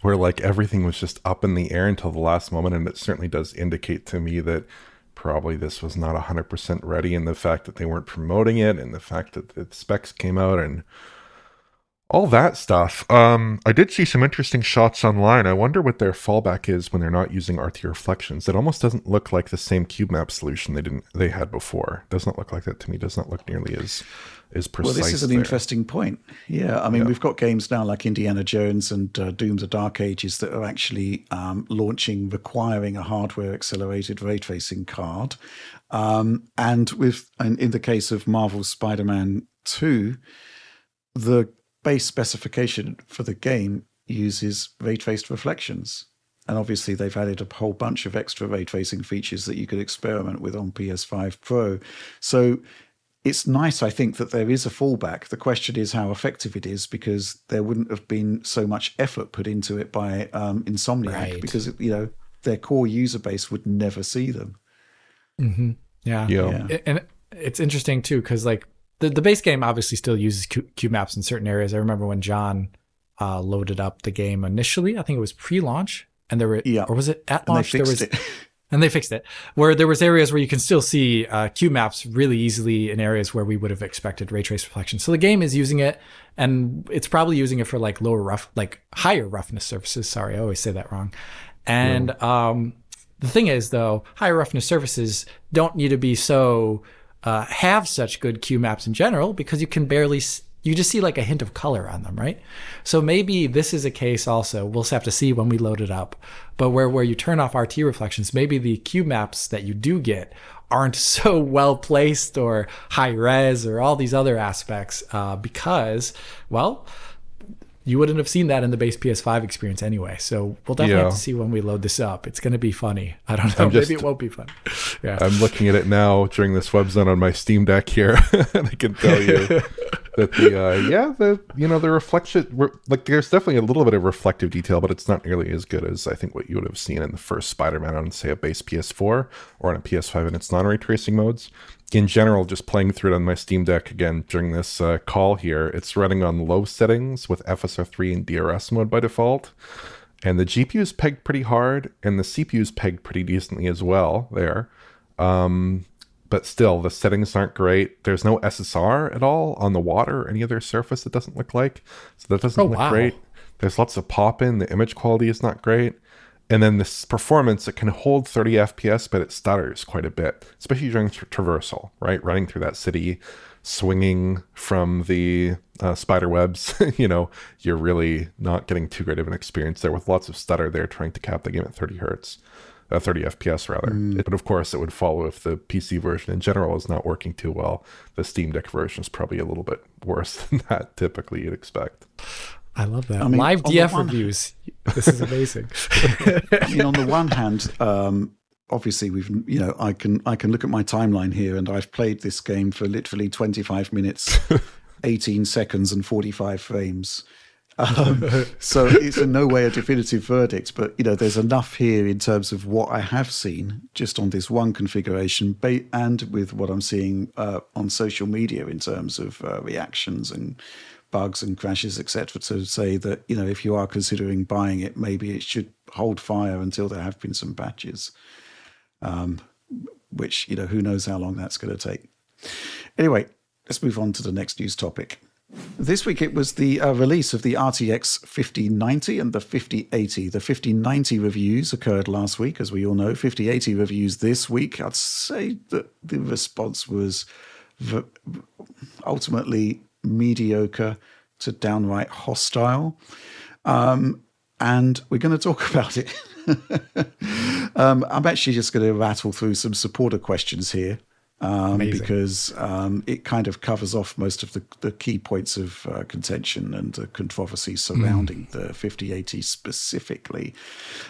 where like everything was just up in the air until the last moment, and it certainly does indicate to me that probably this was not 100% ready, and the fact that they weren't promoting it, and the fact that the specs came out, and all that stuff. I did see some interesting shots online. I wonder what their fallback is when they're not using RT reflections. It almost doesn't look like the same cube map solution they had before. Does not look like that to me. Does not look nearly as precise. Well, this is an interesting point. Yeah, I mean, we've got games now like Indiana Jones and Doom: The Dark Ages that are actually launching requiring a hardware accelerated ray tracing card. And in the case of Marvel's Spider-Man 2, the base specification for the game uses ray traced reflections. And obviously they've added a whole bunch of extra ray tracing features that you could experiment with on PS5 Pro. So it's nice, I think, that there is a fallback. The question is how effective it is, because there wouldn't have been so much effort put into it by Insomniac, because their core user base would never see them. Yeah. And it's interesting too, because like the base game obviously still uses cube maps in certain areas. I remember when John loaded up the game initially, I think it was pre-launch, and there were, or was it at launch? And they fixed it, where there was areas where you can still see cube maps really easily in areas where we would have expected ray trace reflection. So the game is using it, and it's probably using it for like higher roughness surfaces. Sorry, I always say that wrong. And the thing is, though, higher roughness surfaces don't need to be so have such good cube maps in general, because you can you just see like a hint of color on them, right? So maybe this is a case also, we'll just have to see when we load it up, but where you turn off RT reflections, maybe the cube maps that you do get aren't so well placed or high res or all these other aspects, because, well, you wouldn't have seen that in the base PS5 experience anyway. So we'll definitely have to see when we load this up. It's going to be funny. I don't know. Maybe it won't be fun. Yeah. I'm looking at it now during this web zone on my Steam Deck here, and I can tell you that the reflection, like there's definitely a little bit of reflective detail, but it's not nearly as good as I think what you would have seen in the first Spider-Man on, say, a base PS4 or on a PS5 in its non-ray tracing modes. In general, just playing through it on my Steam Deck again during this call here, it's running on low settings with FSR3 and DRS mode by default. And the GPU is pegged pretty hard, and the CPU is pegged pretty decently as well there. But still, the settings aren't great. There's no SSR at all on the water or any other surface, it doesn't look like. So that doesn't look great. There's lots of pop-in. The image quality is not great. And then this performance, it can hold 30 FPS, but it stutters quite a bit, especially during traversal, right? Running through that city, swinging from the spider webs, you're really not getting too great of an experience there, with lots of stutter there trying to cap the game at 30 FPS rather. But of course, it would follow if the PC version in general is not working too well. The Steam Deck version is probably a little bit worse than that typically you'd expect. I love that. Live DF reviews. This is amazing. On the one hand, obviously I can look at my timeline here, and I've played this game for literally 25 minutes, 18 seconds and 45 frames. So it's in no way a definitive verdict, but there's enough here in terms of what I have seen just on this one configuration, and with what I'm seeing on social media in terms of reactions and bugs and crashes, etc., to say that if you are considering buying it, maybe it should hold fire until there have been some patches. Which who knows how long that's going to take. Anyway, let's move on to the next news topic. This week it was the release of the RTX 5090 and the 5080. The 5090 reviews occurred last week, as we all know. 5080 reviews this week. I'd say that the response was ultimately mediocre to downright hostile. And we're going to talk about it. I'm actually just going to rattle through some supporter questions here. Because it kind of covers off most of the key points of contention and the controversy surrounding the 5080 specifically.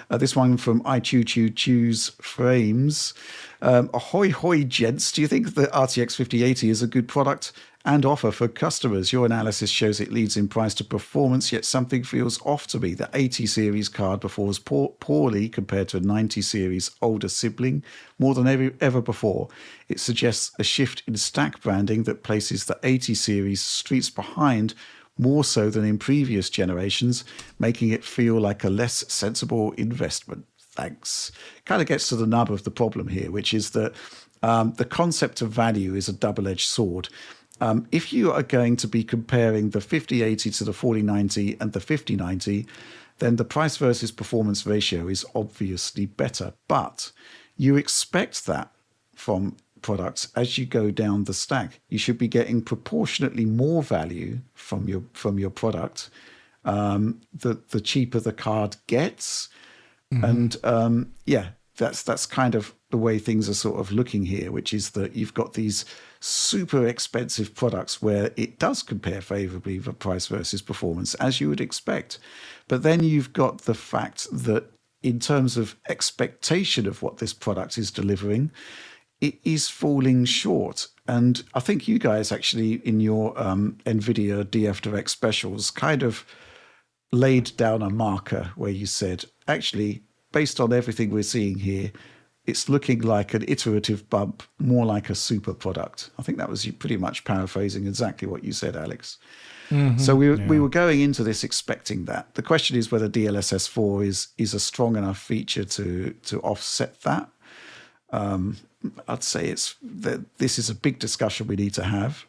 This one from Choose Frames. Ahoy hoy, gents. Do you think the RTX 5080 is a good product and offer for customers? Your analysis shows it leads in price to performance, yet something feels off to me. The 80 series card performs poorly compared to a 90 series older sibling more than ever before. It suggests a shift in stack branding that places the 80 series streets behind more so than in previous generations, making it feel like a less sensible investment. Thanks. Kind of gets to the nub of the problem here, which is that the concept of value is a double-edged sword. If you are going to be comparing the 5080 to the 4090 and the 5090, then the price versus performance ratio is obviously better. But you expect that from products as you go down the stack. You should be getting proportionately more value from your product the cheaper the card gets. And that's kind of the way things are sort of looking here, which is that you've got these super expensive products where it does compare favorably for price versus performance, as you would expect. But then you've got the fact that in terms of expectation of what this product is delivering, it is falling short. And I think you guys actually in your NVIDIA DF Direct specials kind of laid down a marker where you said, actually, based on everything we're seeing here, it's looking like an iterative bump, more like a super product. I think that was you pretty much paraphrasing exactly what you said, Alex. So we were going into this expecting that. The question is whether DLSS 4 is a strong enough feature to offset that. I'd say this is a big discussion we need to have.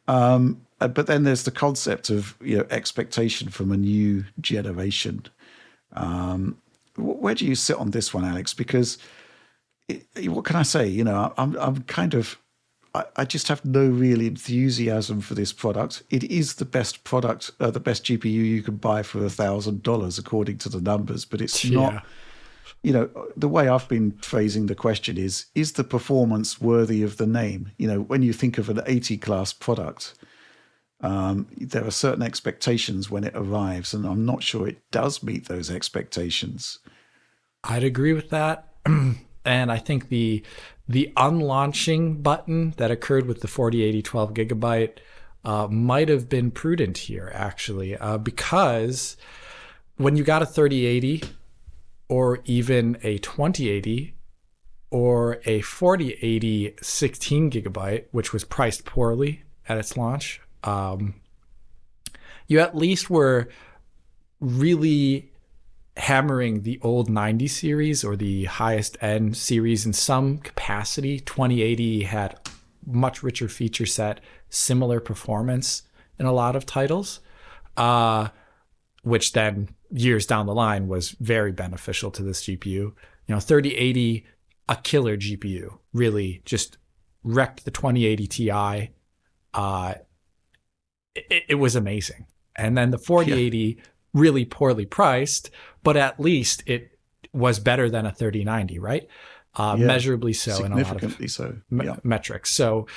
But then there's the concept of expectation from a new generation. Where do you sit on this one, Alex? Because what can I say? I'm kind of, I just have no real enthusiasm for this product. It is the best product, the best GPU you can buy for $1,000 according to the numbers, but it's not. The way I've been phrasing the question is the performance worthy of the name? When you think of an 80 class product, there are certain expectations when it arrives, and I'm not sure it does meet those expectations. I'd agree with that. And I think the unlaunching button that occurred with the 4080 12 gigabyte might have been prudent here, actually, because when you got a 3080 or even a 2080 or a 4080 16 gigabyte, which was priced poorly at its launch, you at least were really hammering the old 90 series or the highest end series in some capacity. 2080 had much richer feature set, similar performance in a lot of titles, which then years down the line was very beneficial to this GPU. 3080, a killer GPU, really just wrecked the 2080 Ti. It was amazing. And then the 4080, really poorly priced, but at least it was better than a 3090, right? Measurably so in a lot of metrics. So,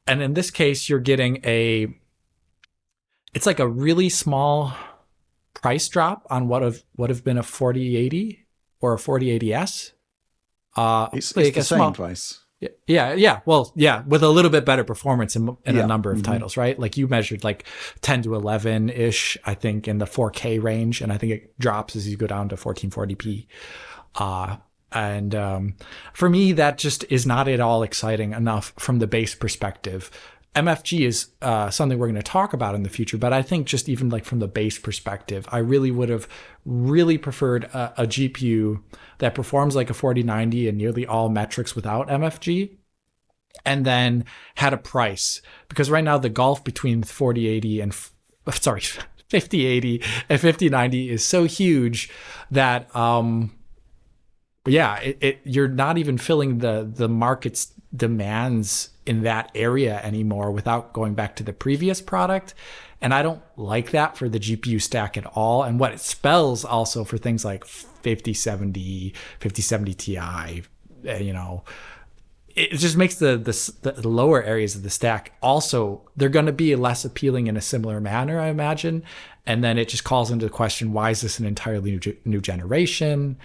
and in this case, you're getting it's like a really small price drop on what have been a 4080 or a 4080S. It's like the same price. Well, yeah, with a little bit better performance in a number of Mm-hmm. titles, right? Like you measured like 10 to 11 ish, I think, in the 4K range, and I think it drops as you go down to 1440p. And for me, that just is not at all exciting enough from the base perspective. MFG is something we're going to talk about in the future, but I think just even like from the base perspective, I really would have really preferred a GPU that performs like a 4090 in nearly all metrics without MFG, and then had a price. Because right now the gulf between 4080 and 5080 and 5090 is so huge that you're not even filling the market's demands in that area anymore without going back to the previous product. And I don't like that for the GPU stack at all. And what it spells also for things like 5070 Ti, it just makes the lower areas of the stack also, they're going to be less appealing in a similar manner, I imagine. And then it just calls into question, why is this an entirely new generation?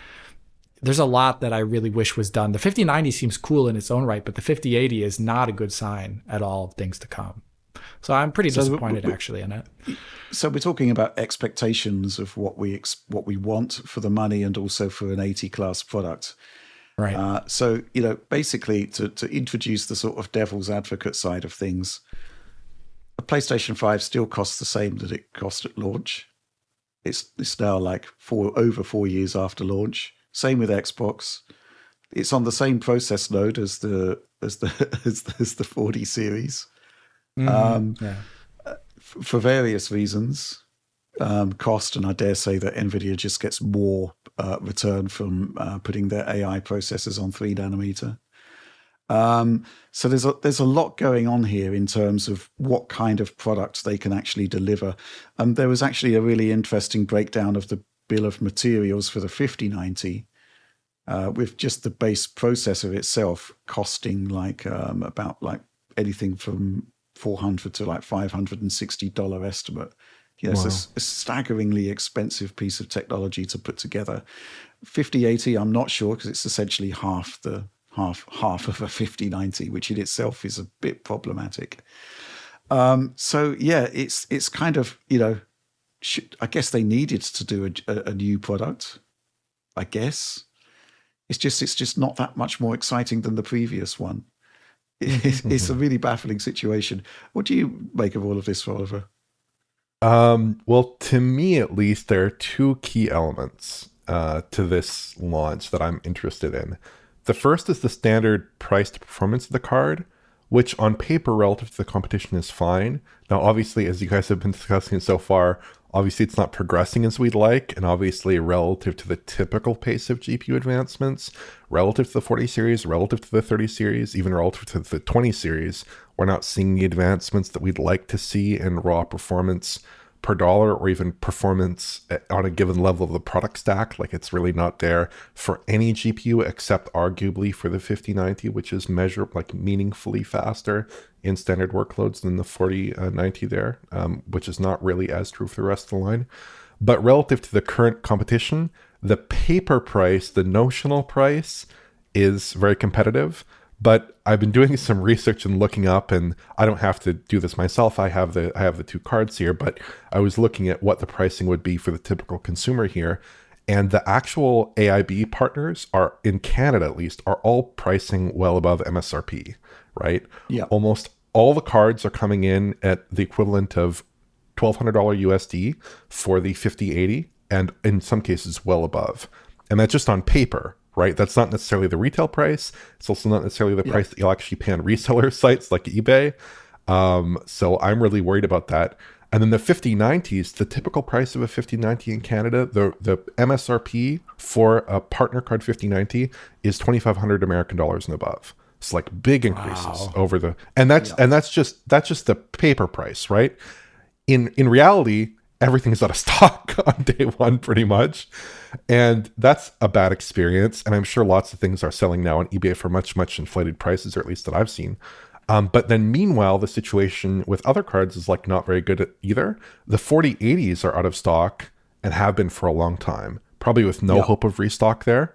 There's a lot that I really wish was done. The 5090 seems cool in its own right, but the 5080 is not a good sign at all of things to come. So I'm pretty disappointed actually in it. So we're talking about expectations of what we want for the money and also for an 80 class product. Right. So, basically to introduce the sort of devil's advocate side of things, a PlayStation 5 still costs the same that it cost at launch. It's now like over 4 years after launch. Same with Xbox. It's on the same process node as the 40 series. For various reasons, cost, and I dare say that Nvidia just gets more return from putting their AI processors on 3 nanometer. So there's a lot going on here in terms of what kind of products they can actually deliver. There was actually a really interesting breakdown of the bill of materials for the 5090, with just the base processor itself costing about anything from $400 to $560 estimate. Wow. It's a staggeringly expensive piece of technology to put together. 5080, I'm not sure, because it's essentially half of a 5090, which in itself is a bit problematic. It's kind of, I guess they needed to do a new product. I guess it's just not that much more exciting than the previous one. It's a really baffling situation. What do you make of all of this, Oliver? Well, to me at least, there are 2 key elements to this launch that I'm interested in. The first is the standard price to performance of the card, which on paper relative to the competition is fine. Now, obviously, as you guys have been discussing so far, obviously it's not progressing as we'd like, and obviously relative to the typical pace of GPU advancements, relative to the 40 series, relative to the 30 series, even relative to the 20 series, we're not seeing the advancements that we'd like to see in raw performance per dollar, or even performance on a given level of the product stack. Like, it's really not there for any GPU except arguably for the 5090, which is meaningfully faster in standard workloads than the 4090 there, which is not really as true for the rest of the line. But relative to the current competition, the paper price, the notional price, is very competitive. But I've been doing some research and looking up, and I don't have to do this myself. I have the 2 cards here, but I was looking at what the pricing would be for the typical consumer here. And the actual AIB partners are, in Canada at least, are all pricing well above MSRP, right? Yeah. Almost all the cards are coming in at the equivalent of $1,200 USD for the 5080, and in some cases well above. And that's just on paper, right? That's not necessarily the retail price. It's also not necessarily the price that you'll actually pay on reseller sites like eBay. So I'm really worried about that. And then the 5090s, the typical price of a 5090 in Canada, the MSRP for a partner card 5090 is $2,500 American dollars and above. It's like big increases over the, and that's just the paper price, right? In reality, everything's out of stock on day one, pretty much. And that's a bad experience. And I'm sure lots of things are selling now on eBay for much, much inflated prices, or at least that I've seen. But then meanwhile, the situation with other cards is not very good either. The 4080s are out of stock and have been for a long time, probably with no hope of restock there.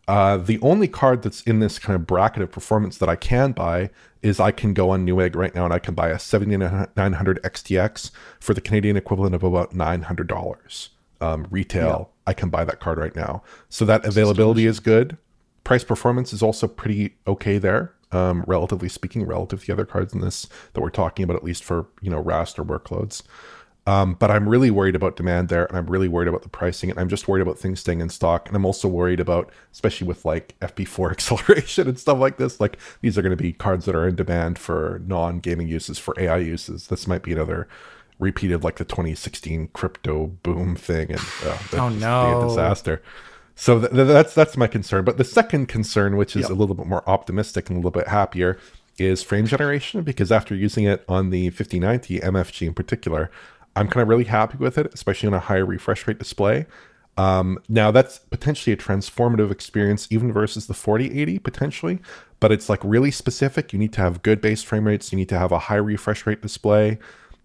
The only card that's in this kind of bracket of performance that I can buy is I can go on Newegg right now and I can buy a 7900 XTX for the Canadian equivalent of about $900. Retail, I can buy that card right now. So that availability is good. Price performance is also pretty okay there, relatively speaking, relative to the other cards in this that we're talking about, at least for, raster workloads. But I'm really worried about demand there, and I'm really worried about the pricing, and I'm just worried about things staying in stock. And I'm also worried about, especially with like FP4 acceleration and stuff like this, like these are going to be cards that are in demand for non-gaming uses, for AI uses. This might be another repeat of like the 2016 crypto boom thing, and oh no, be a disaster. So that's my concern. But the second concern, which is a little bit more optimistic and a little bit happier, is frame generation, because after using it on the 5090 MFG in particular, I'm kind of really happy with it, especially on a higher refresh rate display. Now that's potentially a transformative experience even versus the 4080 potentially, but it's like really specific. You need to have good base frame rates. You need to have a high refresh rate display.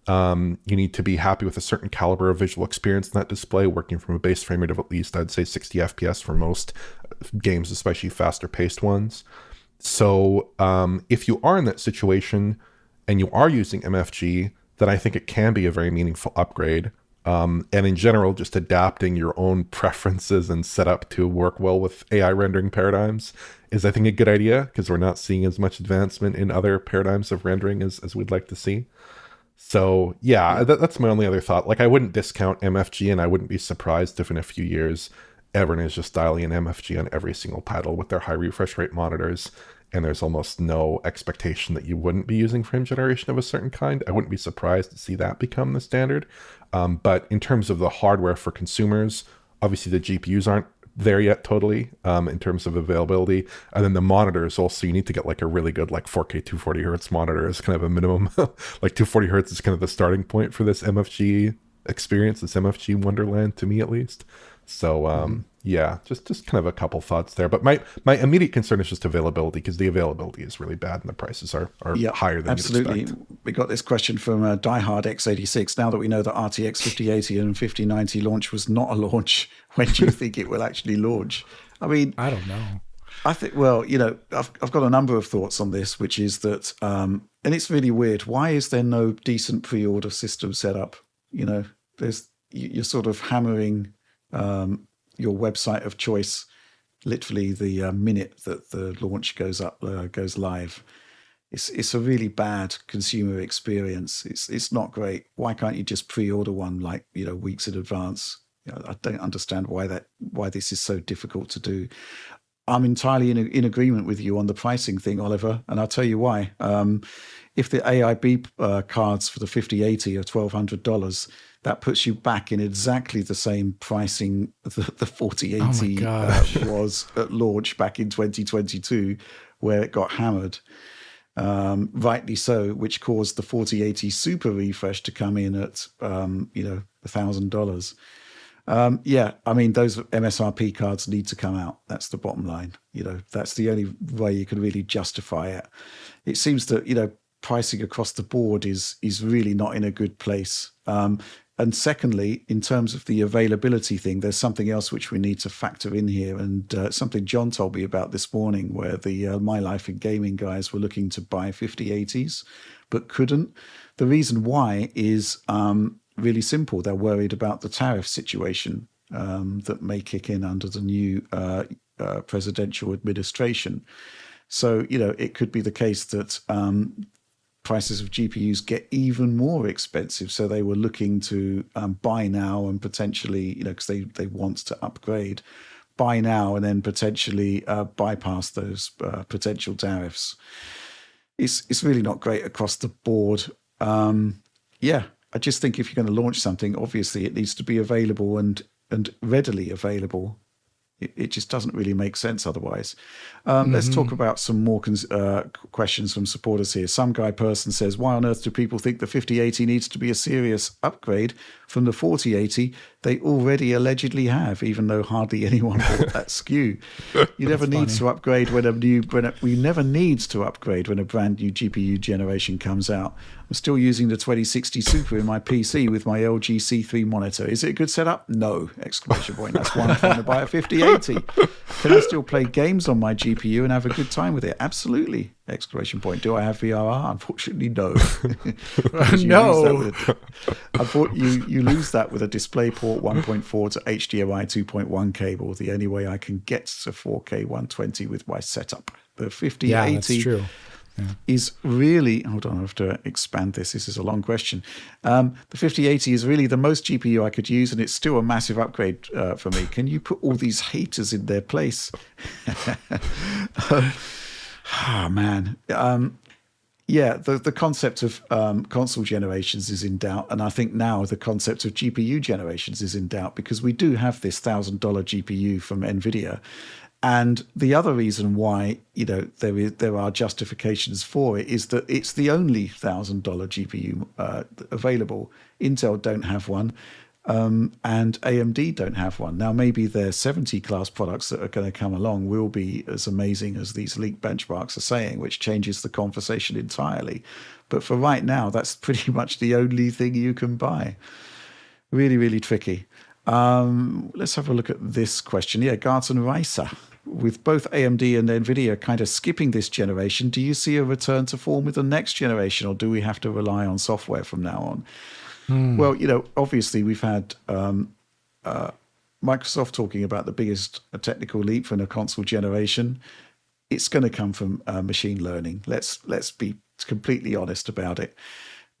You need to be happy with a certain caliber of visual experience in that display, working from a base frame rate of at least, I'd say 60 FPS for most games, especially faster paced ones. So if you are in that situation and you are using MFG, then I think it can be a very meaningful upgrade. And in general, just adapting your own preferences and setup to work well with AI rendering paradigms is, I think, a good idea, because we're not seeing as much advancement in other paradigms of rendering as we'd like to see. So yeah, that's my only other thought. Like, I wouldn't discount MFG, and I wouldn't be surprised if in a few years, everyone is just dialing in MFG on every single title with their high refresh rate monitors. And there's almost no expectation that you wouldn't be using frame generation of a certain kind. I wouldn't be surprised to see that become the standard. But in terms of the hardware for consumers, obviously the GPUs aren't there yet totally in terms of availability. And then the monitors also, you need to get like a really good like 4K 240 hertz monitor as kind of a minimum. Like 240 hertz is kind of the starting point for this MFG experience, this MFG Wonderland, to me at least. So yeah, just kind of a couple thoughts there. But my immediate concern is just availability, because the availability is really bad and the prices are higher than absolutely. you'd expect. We got this question from Diehard X86. Now that we know that RTX 5080 and 5090 launch was not a launch, when do you think it will actually launch? I mean, I don't know. I think, well, I've got a number of thoughts on this, which is that, and it's really weird. Why is there no decent pre-order system set up? You're sort of hammering your website of choice literally the minute that the launch goes live. It's a really bad consumer experience. It's not great. Why can't you just pre-order one like weeks in advance? I don't understand why this is so difficult to do. I'm entirely in agreement with you on the pricing thing, Oliver, and I'll tell you why. If the AIB cards for the 5080 are $1,200, that puts you back in exactly the same pricing that the 4080 was at launch back in 2022, where it got hammered. Rightly so, which caused the 4080 Super refresh to come in at $1,000. Yeah, I mean, those MSRP cards need to come out. That's the bottom line. That's the only way you can really justify it. It seems that pricing across the board is really not in a good place. And secondly, in terms of the availability thing, there's something else which we need to factor in here, and something John told me about this morning, where the My Life in Gaming guys were looking to buy 5080s but couldn't. The reason why is really simple. They're worried about the tariff situation that may kick in under the new presidential administration. So, it could be the case that prices of GPUs get even more expensive. So they were looking to buy now and potentially, because they want to upgrade, buy now and then potentially bypass those potential tariffs. It's really not great across the board. Yeah, I just think if you're going to launch something, obviously it needs to be available and readily available. It just doesn't really make sense otherwise. Let's talk about some more questions from supporters here. Some guy person says, why on earth do people think the 5080 needs to be a serious upgrade from the 4080? They already allegedly have, even though hardly anyone bought that SKU. You never need to upgrade we never needs to upgrade when a brand new GPU generation comes out. I'm still using the 2060 Super in my PC with my LG C3 monitor. Is it a good setup? No! Exclamation point. That's why I'm trying to buy a 5080. Can I still play games on my GPU and have a good time with it? Absolutely! Exclamation point. Do I have VRR? Unfortunately, no. No. You lose that with a DisplayPort 1.4 to HDMI 2.1 cable. The only way I can get to 4K 120 with my setup. The 5080. Yeah, that's true. Yeah. Is really, hold on, I have to expand this. This is a long question. The 5080 is really the most GPU I could use, and it's still a massive upgrade for me. Can you put all these haters in their place? Man. Yeah, the concept of console generations is in doubt, and I think now the concept of GPU generations is in doubt, because we do have this $1,000 GPU from Nvidia. And the other reason why, there are justifications for it is that it's the only $1,000 GPU available. Intel don't have one, and AMD don't have one. Now, maybe their 70 class products that are going to come along will be as amazing as these leaked benchmarks are saying, which changes the conversation entirely. But for right now, that's pretty much the only thing you can buy. Really, really tricky. Let's have a look at this question. Yeah, Garton Ricer. With both AMD and Nvidia kind of skipping this generation, do you see a return to form with the next generation, or do we have to rely on software from now on? Well, obviously we've had Microsoft talking about the biggest technical leap from a console generation. It's going to come from machine learning. Let's be completely honest about it.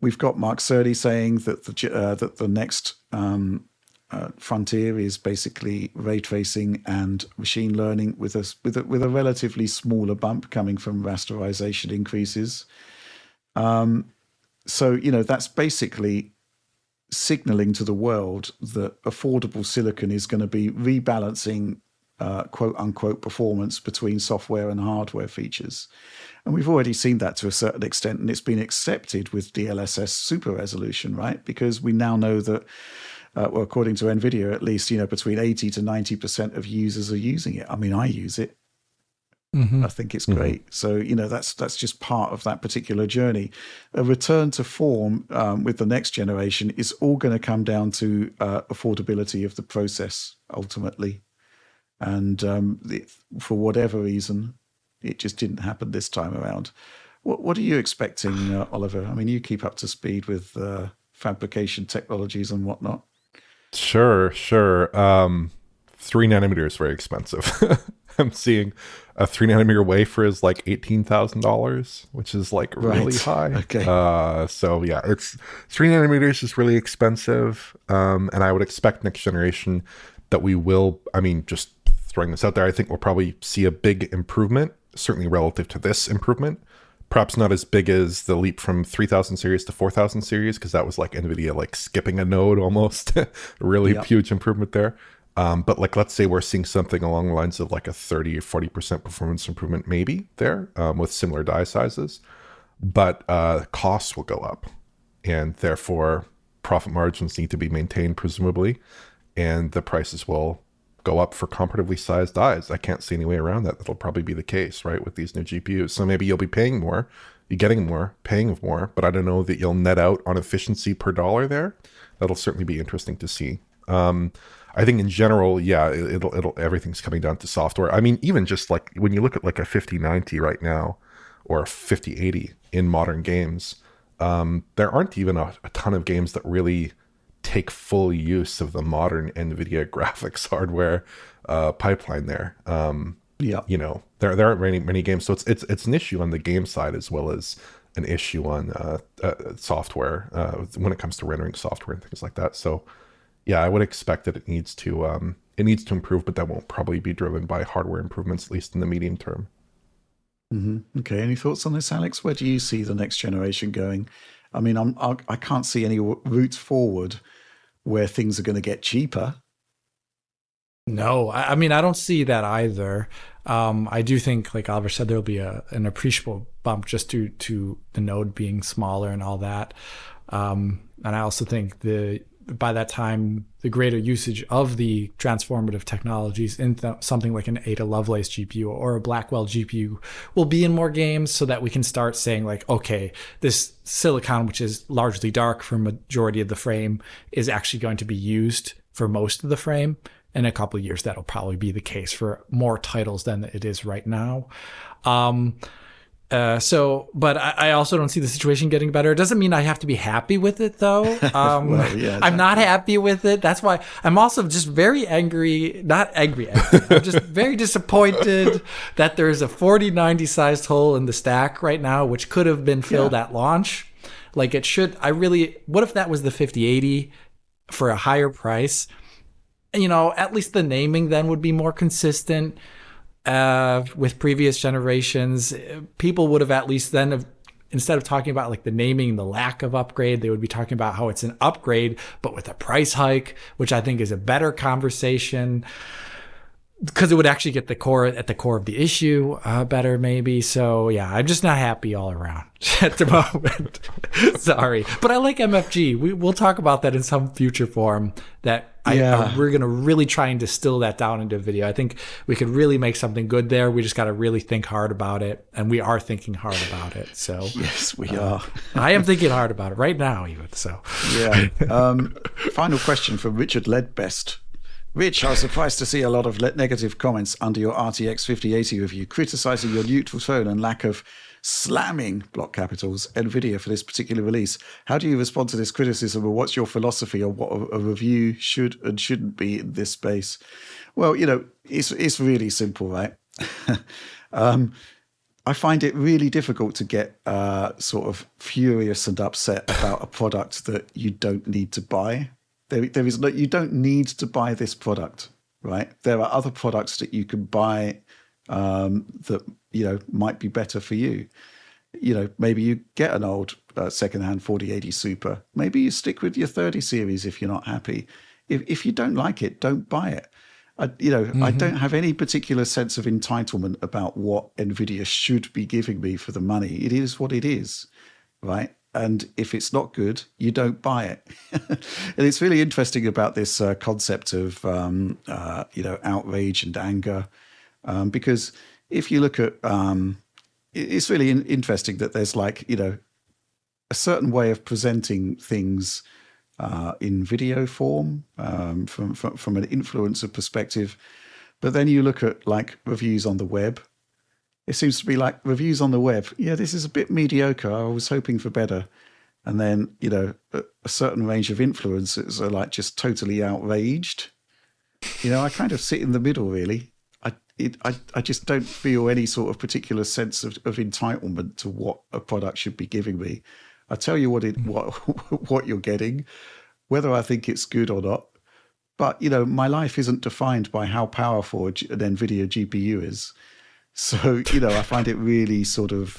We've got Mark Cerny saying that the next frontier is basically ray tracing and machine learning with a relatively smaller bump coming from rasterization increases. So that's basically signaling to the world that affordable silicon is going to be rebalancing quote unquote performance between software and hardware features. And we've already seen that to a certain extent, and it's been accepted with DLSS super resolution, right? Because we now know that well, according to Nvidia, at least, between 80 to 90% of users are using it. I mean, I use it. I think it's great. So, that's just part of that particular journey. A return to form with the next generation is all going to come down to affordability of the process, ultimately. And for whatever reason, it just didn't happen this time around. What are you expecting, Oliver? I mean, you keep up to speed with fabrication technologies and whatnot. Sure. 3 nanometer is very expensive. I'm seeing a 3 nanometer wafer is like $18,000, which is like really high. Okay. So yeah, it's 3 nanometers is really expensive. And I would expect next generation that we will, just throwing this out there, I think we'll probably see a big improvement, certainly relative to this improvement. Perhaps not as big as the leap from 3000 series to 4000 series, because that was like Nvidia like skipping a node almost. Really huge improvement there. But like, let's say we're seeing something along the lines of like a 30 or 40% performance improvement maybe there with similar die sizes. But costs will go up, and therefore profit margins need to be maintained presumably, and the prices will go up for comparatively sized dies. I can't see any way around that. That'll probably be the case, right, with these new GPUs. So maybe you'll be paying more, you're getting more, paying more, but I don't know that you'll net out on efficiency per dollar there. That'll certainly be interesting to see. I think in general, yeah, it'll everything's coming down to software. I mean, even just like when you look at like a 5090 right now or a 5080 in modern games, there aren't even a ton of games that really take full use of the modern NVIDIA graphics hardware pipeline there. There aren't many games, so it's an issue on the game side as well as an issue on software when it comes to rendering software and things like that. So yeah, I would expect that it needs to improve, but that won't probably be driven by hardware improvements, at least in the medium term. Okay, any thoughts on this, Alex? Where do you see the next generation going? I mean, I can't see any routes forward where things are going to get cheaper. No, I mean, I don't see that either. I do think, like Oliver said, there'll be an appreciable bump just due to the node being smaller and all that. And I also think the by that time, the greater usage of the transformative technologies in something like an Ada Lovelace GPU or a Blackwell GPU will be in more games, so that we can start saying like, okay, this silicon, which is largely dark for majority of the frame, is actually going to be used for most of the frame. In a couple of years, that'll probably be the case for more titles than it is right now. But I also don't see the situation getting better. It doesn't mean I have to be happy with it, though. Well, yeah, exactly. I'm not happy with it. That's why I'm also just very angry. Not angry. I'm just very disappointed that there's a 4090 sized hole in the stack right now, which could have been filled at launch. Like it should. What if that was the 5080 for a higher price? You know, at least the naming then would be more consistent with previous generations. People would have at least then, instead of talking about like the naming, the lack of upgrade, they would be talking about how it's an upgrade, but with a price hike, which I think is a better conversation, because it would actually get at the core of the issue better, maybe. So yeah, I'm just not happy all around at the moment. Sorry, but I like MFG. We'll talk about that in some future form. We're gonna really try and distill that down into a video. I think we could really make something good there. We just got to really think hard about it, and we are thinking hard about it. So yes, we are. I am thinking hard about it right now, even. So yeah. Final question from Richard Ledbest. Rich, I was surprised to see a lot of negative comments under your RTX 5080 review, criticizing your neutral tone and lack of slamming, block capitals, Nvidia for this particular release. How do you respond to this criticism, or what's your philosophy on what a review should and shouldn't be in this space? Well, you know, it's really simple, right? I find it really difficult to get sort of furious and upset about a product that you don't need to buy. There is no, you don't need to buy this product, right? There are other products that you can buy that, you know, might be better for you. You know, maybe you get an old secondhand 4080 Super. Maybe you stick with your 30 series if you're not happy. If you don't like it, don't buy it. I don't have any particular sense of entitlement about what Nvidia should be giving me for the money. It is what it is, right? And if it's not good, you don't buy it. And it's really interesting about this concept of, outrage and anger. Because if you look at, it's really interesting that there's like, you know, a certain way of presenting things in video form from an influencer perspective. But then you look at like reviews on the web. It seems to be like reviews on the web. Yeah, this is a bit mediocre. I was hoping for better. And then, you know, a certain range of influencers are like just totally outraged. You know, I kind of sit in the middle, really. I just don't feel any sort of particular sense of entitlement to what a product should be giving me. I tell you what you're getting, whether I think it's good or not. But, you know, my life isn't defined by how powerful an Nvidia GPU is. So, you know, I find it really sort of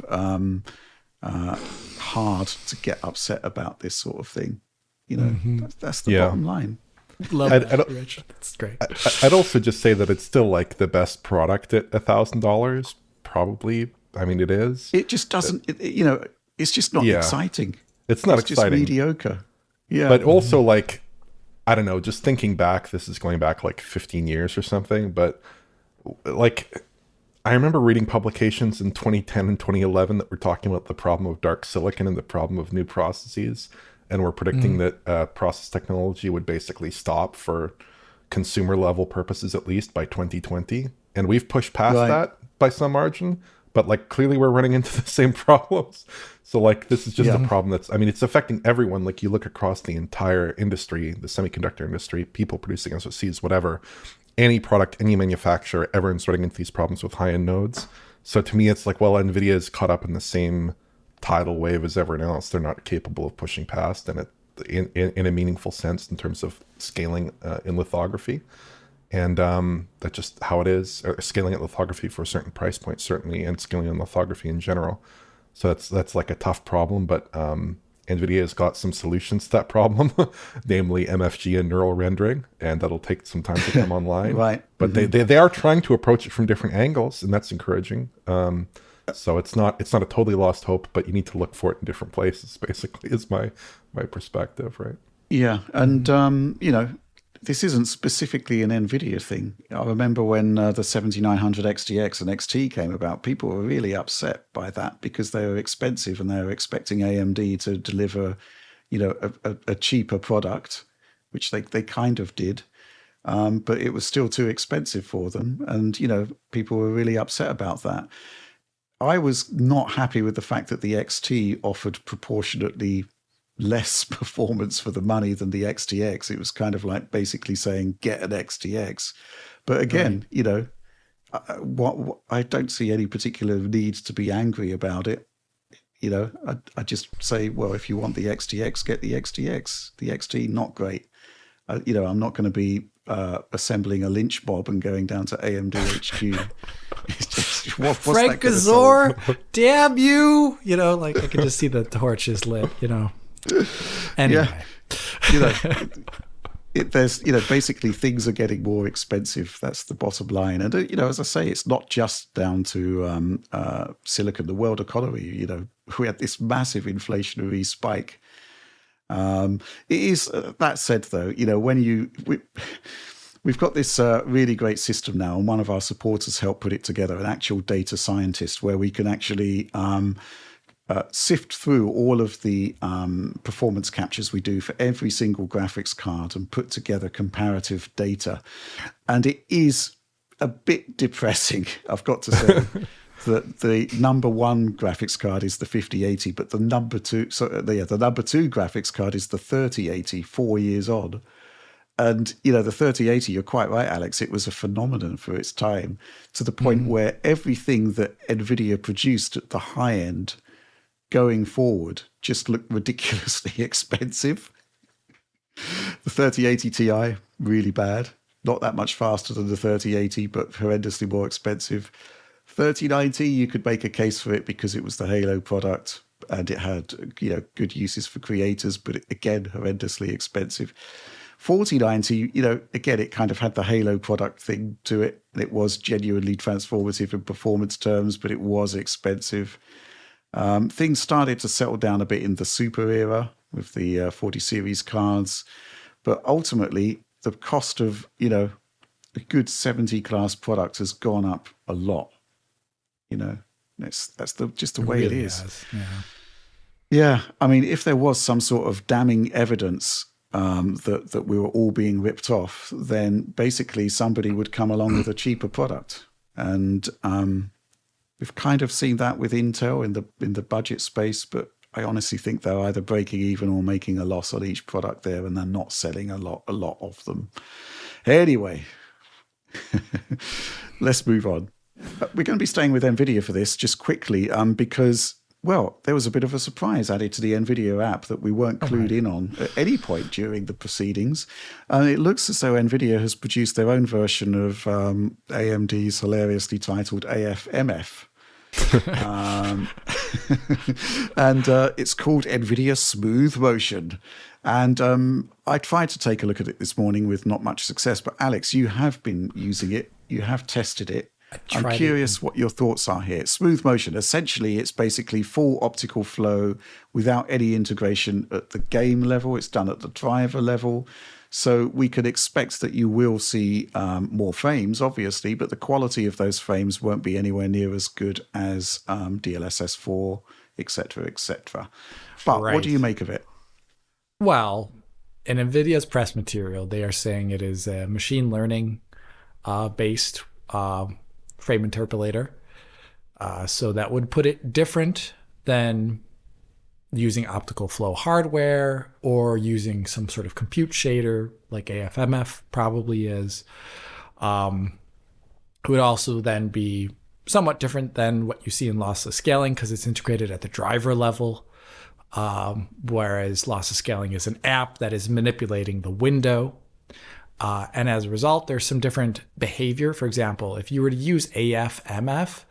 hard to get upset about this sort of thing. You know, that's the bottom line. Love that, Rich. That's great. I'd also just say that it's still like the best product at $1,000, probably. I mean, it is. It just doesn't, it's just not exciting. It's not exciting. It's just mediocre. Yeah. But also, like, I don't know, just thinking back, this is going back like 15 years or something, but like, I remember reading publications in 2010 and 2011 that were talking about the problem of dark silicon and the problem of new processes, and were predicting that process technology would basically stop for consumer level purposes, at least by 2020. And we've pushed past that by some margin, but like clearly we're running into the same problems. So like this is just a problem that's, I mean, it's affecting everyone. Like you look across the entire industry, the semiconductor industry, people producing SoCs, whatever, any product, any manufacturer, everyone's running into these problems with high-end nodes. So to me, it's like, well, NVIDIA is caught up in the same tidal wave as everyone else. They're not capable of pushing past, and in a meaningful sense in terms of scaling in lithography. And that's just how it is. Scaling at lithography for a certain price point, certainly, and scaling in lithography in general. So that's like a tough problem, but NVIDIA has got some solutions to that problem, namely MFG and neural rendering, and that'll take some time to come online. Right. But they are trying to approach it from different angles, and that's encouraging. So it's not a totally lost hope, but you need to look for it in different places, basically, is my perspective, right? Yeah, and this isn't specifically an Nvidia thing. I remember when the 7900 XTX and XT came about, people were really upset by that because they were expensive and they were expecting AMD to deliver, a cheaper product, which they kind of did. But it was still too expensive for them. And, people were really upset about that. I was not happy with the fact that the XT offered proportionately less performance for the money than the XTX. It was kind of like basically saying, get an XTX. But again, I don't see any particular need to be angry about it. I just say, well, if you want the XTX, get the XTX. The XT, not great. I'm not going to be assembling a lynch mob and going down to AMD HQ. Frank Gazor, damn you! I could just see the torches lit. Anyway, there's basically things are getting more expensive. That's the bottom line. And as I say, it's not just down to silicon. The world economy. We had this massive inflationary spike. It is that said, though, we've got this really great system now, and one of our supporters helped put it together, an actual data scientist, where we can actually sift through all of the performance captures we do for every single graphics card and put together comparative data. And it is a bit depressing, I've got to say. That the number one graphics card is the 5080, but the number two graphics card is the 3080 4 years on. And, the 3080, you're quite right, Alex, it was a phenomenon for its time, to the point where everything that NVIDIA produced at the high end going forward just looked ridiculously expensive. The 3080 Ti, really bad. Not that much faster than the 3080, but horrendously more expensive. 3090, you could make a case for it because it was the Halo product and it had, good uses for creators, but again, horrendously expensive. 4090, again, it kind of had the Halo product thing to it. And it was genuinely transformative in performance terms, but it was expensive. Things started to settle down a bit in the Super era with the 40 series cards. But ultimately, the cost of, a good 70 class product has gone up a lot. That's just the way really it is. Has, yeah. I mean, if there was some sort of damning evidence that we were all being ripped off, then basically somebody would come along with a cheaper product. And we've kind of seen that with Intel in the budget space, but I honestly think they're either breaking even or making a loss on each product there, and they're not selling a lot of them. Anyway, let's move on. We're going to be staying with NVIDIA for this just quickly because, well, there was a bit of a surprise added to the NVIDIA app that we weren't clued in on at any point during the proceedings. It looks as though NVIDIA has produced their own version of AMD's hilariously titled AFMF. And it's called Nvidia Smooth Motion. And I tried to take a look at it this morning with not much success, but Alex, you have been using it. You have tested it. I'm curious what your thoughts are here. Smooth motion, essentially, it's basically full optical flow without any integration at the game level. It's done at the driver level. So we can expect that you will see more frames, obviously, but the quality of those frames won't be anywhere near as good as DLSS 4, etc., etc. But what do you make of it? Well, in NVIDIA's press material, they are saying it is a machine learning based frame interpolator. So that would put it different than using optical flow hardware or using some sort of compute shader like AFMF probably is. It would also then be somewhat different than what you see in lossless scaling because it's integrated at the driver level, whereas lossless scaling is an app that is manipulating the window. And as a result, there's some different behavior. For example, if you were to use AFMF,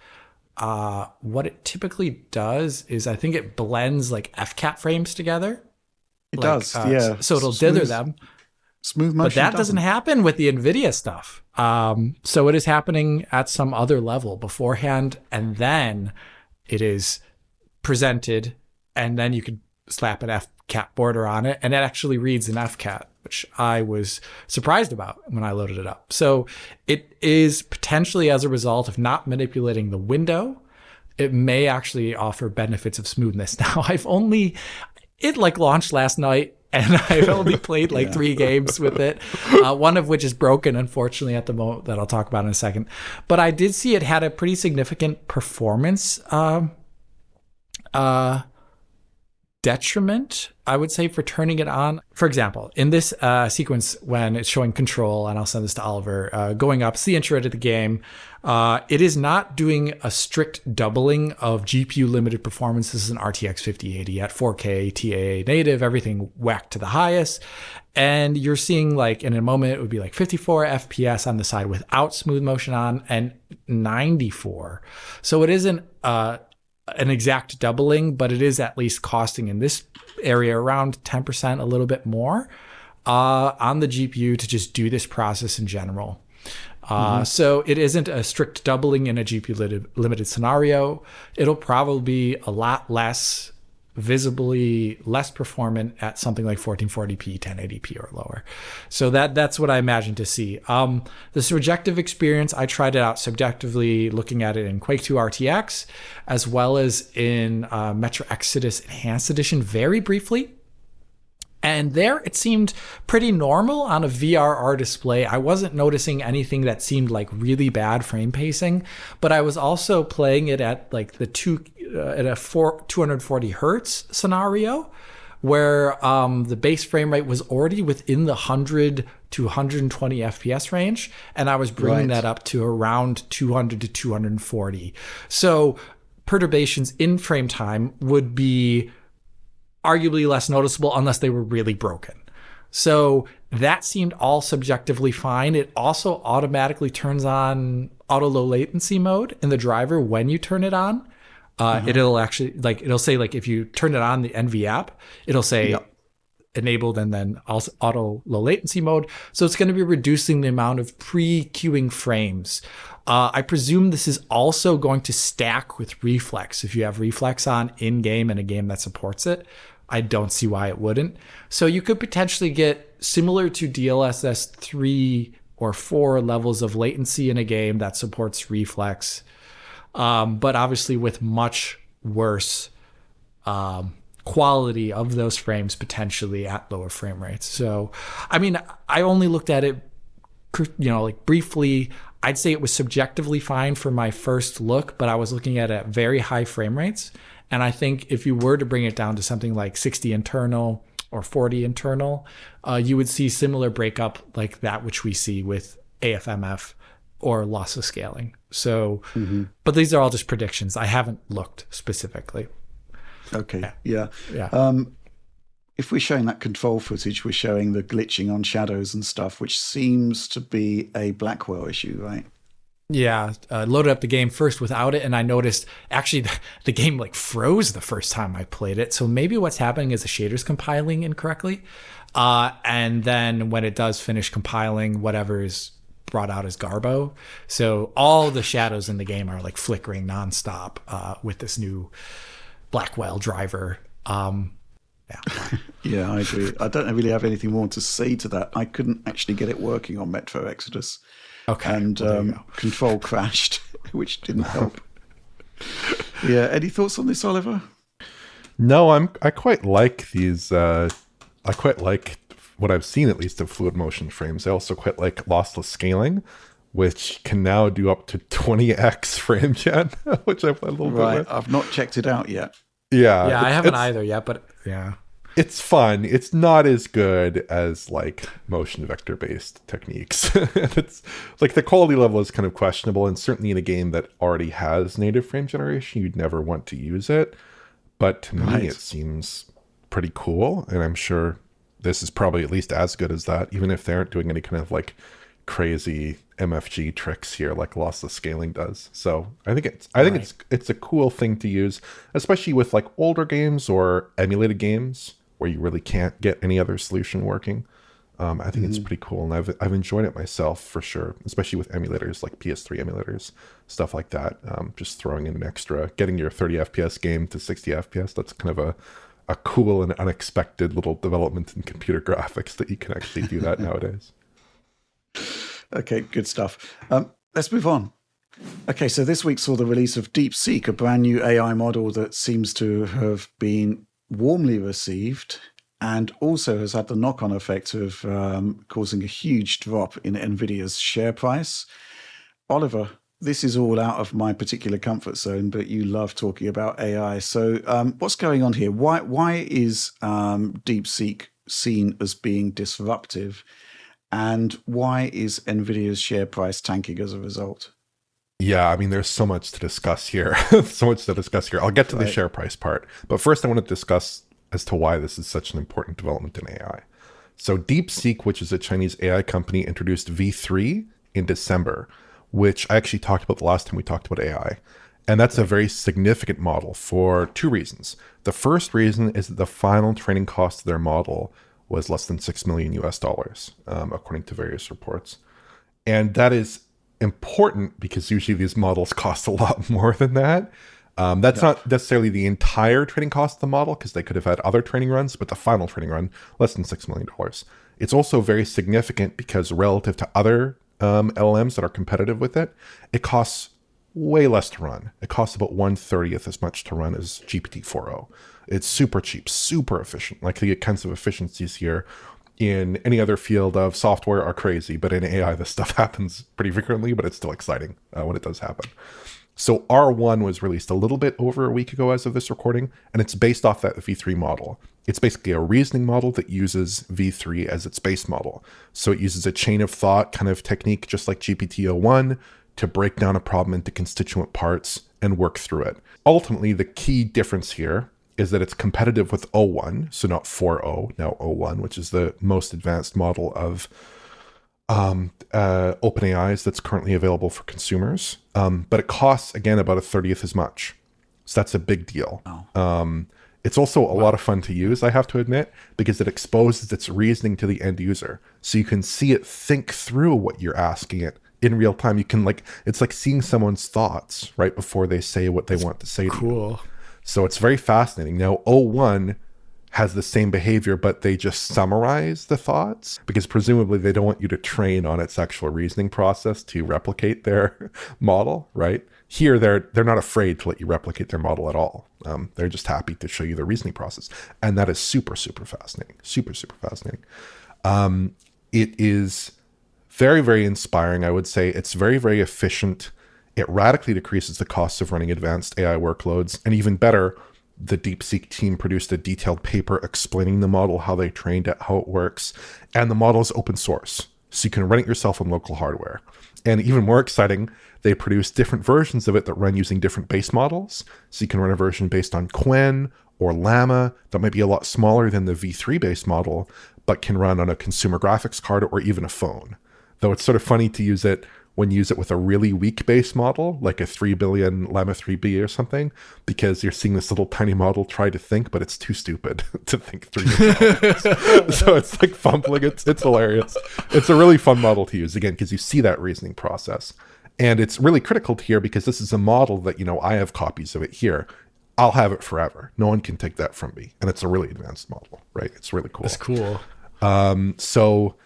what it typically does is I think it blends like FCAT frames together. It does, yeah. So it'll dither them. Smooth motion. But that doesn't happen with the NVIDIA stuff. So it is happening at some other level beforehand, and then it is presented, and then you could slap an FCAT border on it, and it actually reads an FCAT, which I was surprised about when I loaded it up. So it is potentially as a result of not manipulating the window. It may actually offer benefits of smoothness. Now, it like launched last night, and I've only played like 3 games with it, one of which is broken, unfortunately, at the moment, that I'll talk about in a second. But I did see it had a pretty significant performance detriment, I would say, for turning it on. For example, in this sequence when it's showing control, and I'll send this to Oliver, going up, it's the intro to the game. It is not doing a strict doubling of GPU limited performance. This is an RTX 5080 at 4K, TAA native, everything whacked to the highest. And you're seeing, like, in a moment, it would be like 54 FPS on the side without smooth motion on, and 94. So it isn't an exact doubling, but it is at least costing in this area around 10%, a little bit more on the GPU to just do this process in general. So it isn't a strict doubling in a GPU limited scenario. It'll probably be a lot less, visibly less performant at something like 1440p, 1080p or lower. So that's what I imagine to see. The subjective experience, I tried it out subjectively looking at it in Quake 2 RTX, as well as in Metro Exodus Enhanced Edition very briefly. And there it seemed pretty normal on a VRR display. I wasn't noticing anything that seemed like really bad frame pacing, but I was also playing it at like the 240 hertz scenario, where the base frame rate was already within the 100 to 120 FPS range, and I was bringing that up to around 200 to 240. So perturbations in frame time would be arguably less noticeable unless they were really broken. So that seemed all subjectively fine. It also automatically turns on auto low latency mode in the driver when you turn it on. It'll actually, like, it'll say, like, if you turn it on the NV app, it'll say enabled and then also auto low latency mode. So it's going to be reducing the amount of pre-queuing frames. I presume this is also going to stack with reflex. If you have reflex on in game in a game that supports it, I don't see why it wouldn't. So you could potentially get similar to DLSS 3 or 4 levels of latency in a game that supports reflex, but obviously with much worse quality of those frames potentially at lower frame rates. So, I mean, I only looked at it, like briefly. I'd say it was subjectively fine for my first look, but I was looking at it at very high frame rates. And I think if you were to bring it down to something like 60 internal or 40 internal, you would see similar breakup like that which we see with AFMF or loss of scaling. So, but these are all just predictions. I haven't looked specifically. Okay, yeah. Yeah. If we're showing that control footage, we're showing the glitching on shadows and stuff, which seems to be a Blackwell issue, right? Yeah, loaded up the game first without it, and I noticed actually the game like froze the first time I played it. So maybe what's happening is the shader's compiling incorrectly, and then when it does finish compiling, whatever is brought out as Garbo. So all the shadows in the game are like flickering nonstop with this new Blackwell driver. Yeah, I agree. I don't really have anything more to say to that. I couldn't actually get it working on Metro Exodus. Okay. And control crashed, which didn't help. Yeah. Any thoughts on this, Oliver? No, I quite like these. I quite like what I've seen, at least, of fluid motion frames. I also quite like lossless scaling, which can now do up to 20x frame gen, which I've played a little bit with. I've not checked it out yet. Yeah, I haven't either yet, but yeah. It's fun. It's not as good as like motion vector based techniques. It's like the quality level is kind of questionable, and certainly in a game that already has native frame generation, you'd never want to use it. But to me, it seems pretty cool, and I'm sure this is probably at least as good as that, even if they aren't doing any kind of like crazy MFG tricks here like lossless scaling does. So I think it's a cool thing to use, especially with like older games or emulated games where you really can't get any other solution working. I think it's pretty cool, and I've enjoyed it myself for sure, especially with emulators like PS3 emulators, stuff like that. Just throwing in an extra, getting your 30 FPS game to 60 FPS. That's kind of a a cool and unexpected little development in computer graphics that you can actually do that nowadays. Okay, good stuff. Let's move on. Okay, so this week saw the release of DeepSeek, a brand new AI model that seems to have been warmly received and also has had the knock-on effect of causing a huge drop in Nvidia's share price. Oliver, this is all out of my particular comfort zone, but you love talking about AI. So what's going on here? Why is DeepSeek seen as being disruptive? And why is Nvidia's share price tanking as a result? Yeah, I mean, there's so much to discuss here. I'll get to the share price part. But first, I want to discuss as to why this is such an important development in AI. So DeepSeek, which is a Chinese AI company, introduced V3 in December, which I actually talked about the last time we talked about AI. And that's a very significant model for two reasons. The first reason is that the final training cost of their model was less than $6 million US, according to various reports. And that is important because usually these models cost a lot more than that. That's not necessarily the entire training cost of the model, because they could have had other training runs, but the final training run, less than $6 million. It's also very significant because relative to other LLMs that are competitive with it, it costs way less to run. It costs about 1/30th as much to run as GPT-4o. It's super cheap, super efficient. Like the kinds of efficiencies here in any other field of software are crazy, but in AI, this stuff happens pretty frequently, but it's still exciting when it does happen. So R1 was released a little bit over a week ago as of this recording, and it's based off that V3 model. It's basically a reasoning model that uses V3 as its base model. So it uses a chain of thought kind of technique, just like GPT-01, to break down a problem into constituent parts and work through it. Ultimately, the key difference here is that it's competitive with O1, so not 4o, now O1, which is the most advanced model of OpenAI's that's currently available for consumers. But it costs, again, about 1/30th as much. So that's a big deal. It's also a lot of fun to use, I have to admit, because it exposes its reasoning to the end user. So you can see it think through what you're asking it in real time. You can it's like seeing someone's thoughts right before they say what they want to say to you. Cool. So it's very fascinating. Now, O1 has the same behavior, but they just summarize the thoughts because presumably they don't want you to train on its actual reasoning process to replicate their model, right? Here, they're not afraid to let you replicate their model at all. They're just happy to show you the reasoning process. And that is super, super fascinating. Super, super fascinating. It is very, very inspiring, I would say. It's very, very efficient. It radically decreases the cost of running advanced AI workloads. And even better, the DeepSeek team produced a detailed paper explaining the model, how they trained it, how it works. And the model is open source, so you can run it yourself on local hardware. And even more exciting, they produced different versions of it that run using different base models. So you can run a version based on Qwen or Llama that might be a lot smaller than the V3 base model, but can run on a consumer graphics card or even a phone. Though it's sort of funny to use it when you use it with a really weak base model, like a 3 billion Llama 3B or something, because you're seeing this little tiny model try to think, but it's too stupid to think through. So it's like fumbling. It's hilarious. It's a really fun model to use, again, because you see that reasoning process. And it's really critical to here because this is a model that, I have copies of it here. I'll have it forever. No one can take that from me. And it's a really advanced model, right? It's really cool. That's cool. So,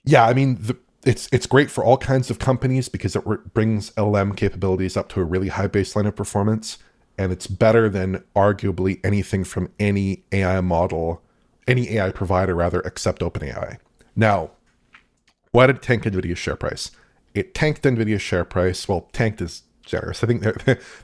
yeah, I mean, it's great for all kinds of companies because it brings LLM capabilities up to a really high baseline of performance. And it's better than arguably anything from any AI model, any AI provider rather, except OpenAI. Now, why did it tank NVIDIA's share price? It tanked NVIDIA's share price. Well, tanked is generous. I think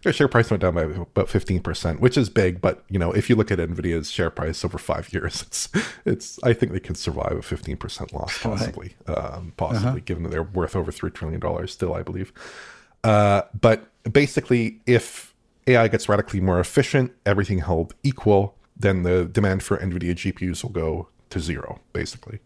their share price went down by about 15%, which is big. But, if you look at NVIDIA's share price over 5 years, it's I think they can survive a 15% loss, possibly, given that they're worth over $3 trillion still, I believe. But basically, if AI gets radically more efficient, everything held equal, then the demand for NVIDIA GPUs will go to zero, basically.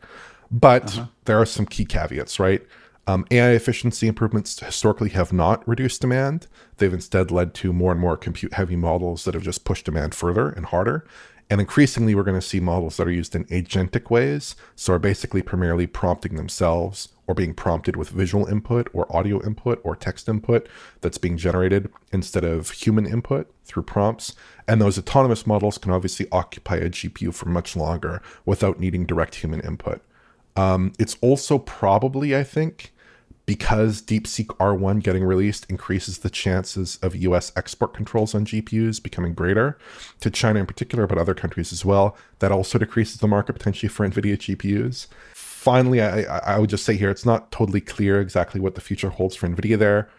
But there are some key caveats, right? AI efficiency improvements historically have not reduced demand. They've instead led to more and more compute-heavy models that have just pushed demand further and harder. And increasingly, we're going to see models that are used in agentic ways. So are basically primarily prompting themselves or being prompted with visual input or audio input or text input that's being generated instead of human input through prompts. And those autonomous models can obviously occupy a GPU for much longer without needing direct human input. It's also probably, I think, because DeepSeek R1 getting released increases the chances of US export controls on GPUs becoming greater to China in particular, but other countries as well. That also decreases the market potentially for NVIDIA GPUs. Finally, I would just say here, it's not totally clear exactly what the future holds for NVIDIA there,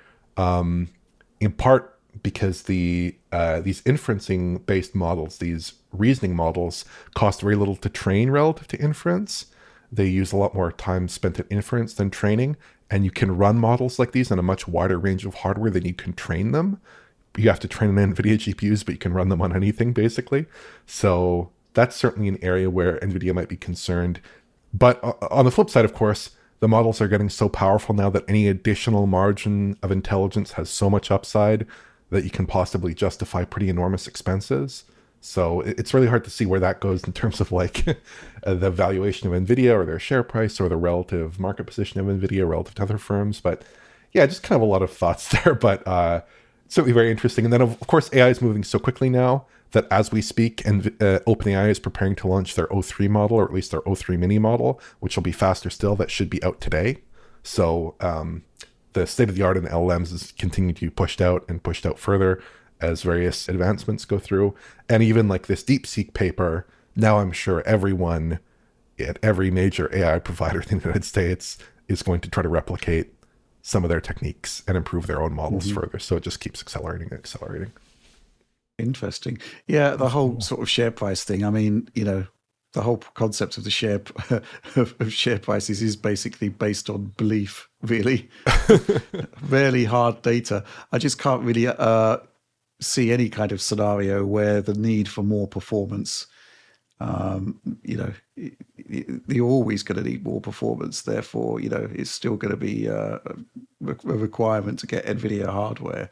in part because these inferencing-based models, these reasoning models, cost very little to train relative to inference. They use a lot more time spent at inference than training. And you can run models like these on a much wider range of hardware than you can train them. You have to train on NVIDIA GPUs, but you can run them on anything, basically. So that's certainly an area where NVIDIA might be concerned. But on the flip side, of course, the models are getting so powerful now that any additional margin of intelligence has so much upside that you can possibly justify pretty enormous expenses. So it's really hard to see where that goes in terms of like the valuation of NVIDIA or their share price or the relative market position of NVIDIA relative to other firms. But yeah, just kind of a lot of thoughts there, but certainly very interesting. And then of course, AI is moving so quickly now that as we speak, and OpenAI is preparing to launch their O3 model, or at least their O3 mini model, which will be faster still. That should be out today. So the state of the art in LLMs is continuing to be pushed out further as various advancements go through. And even like this DeepSeek paper, now I'm sure everyone at every major AI provider in the United States is going to try to replicate some of their techniques and improve their own models further. So it just keeps accelerating and accelerating. Interesting. Yeah, the whole sort of share price thing. I mean, you know, the whole concept of the of share prices is basically based on belief, really. Really hard data. I just can't really see any kind of scenario where the need for more performance, you know, you're always going to need more performance. Therefore, you know, it's still going to be a requirement to get NVIDIA hardware.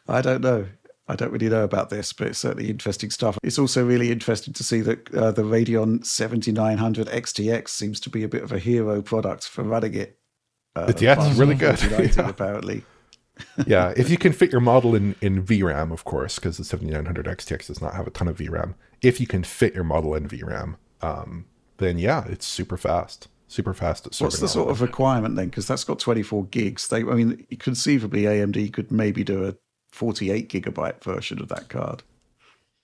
I don't know. I don't really know about this, but it's certainly interesting stuff. It's also really interesting to see that the Radeon 7900 XTX seems to be a bit of a hero product for running it. It's really good. Yeah. Apparently. Yeah, if you can fit your model in VRAM, of course, because the 7900 XTX does not have a ton of VRAM. If you can fit your model in VRAM, then yeah, it's super fast at sorting. What's the sort of requirement then? Because that's got 24 gigs. I mean, conceivably AMD could maybe do a 48 gigabyte version of that card.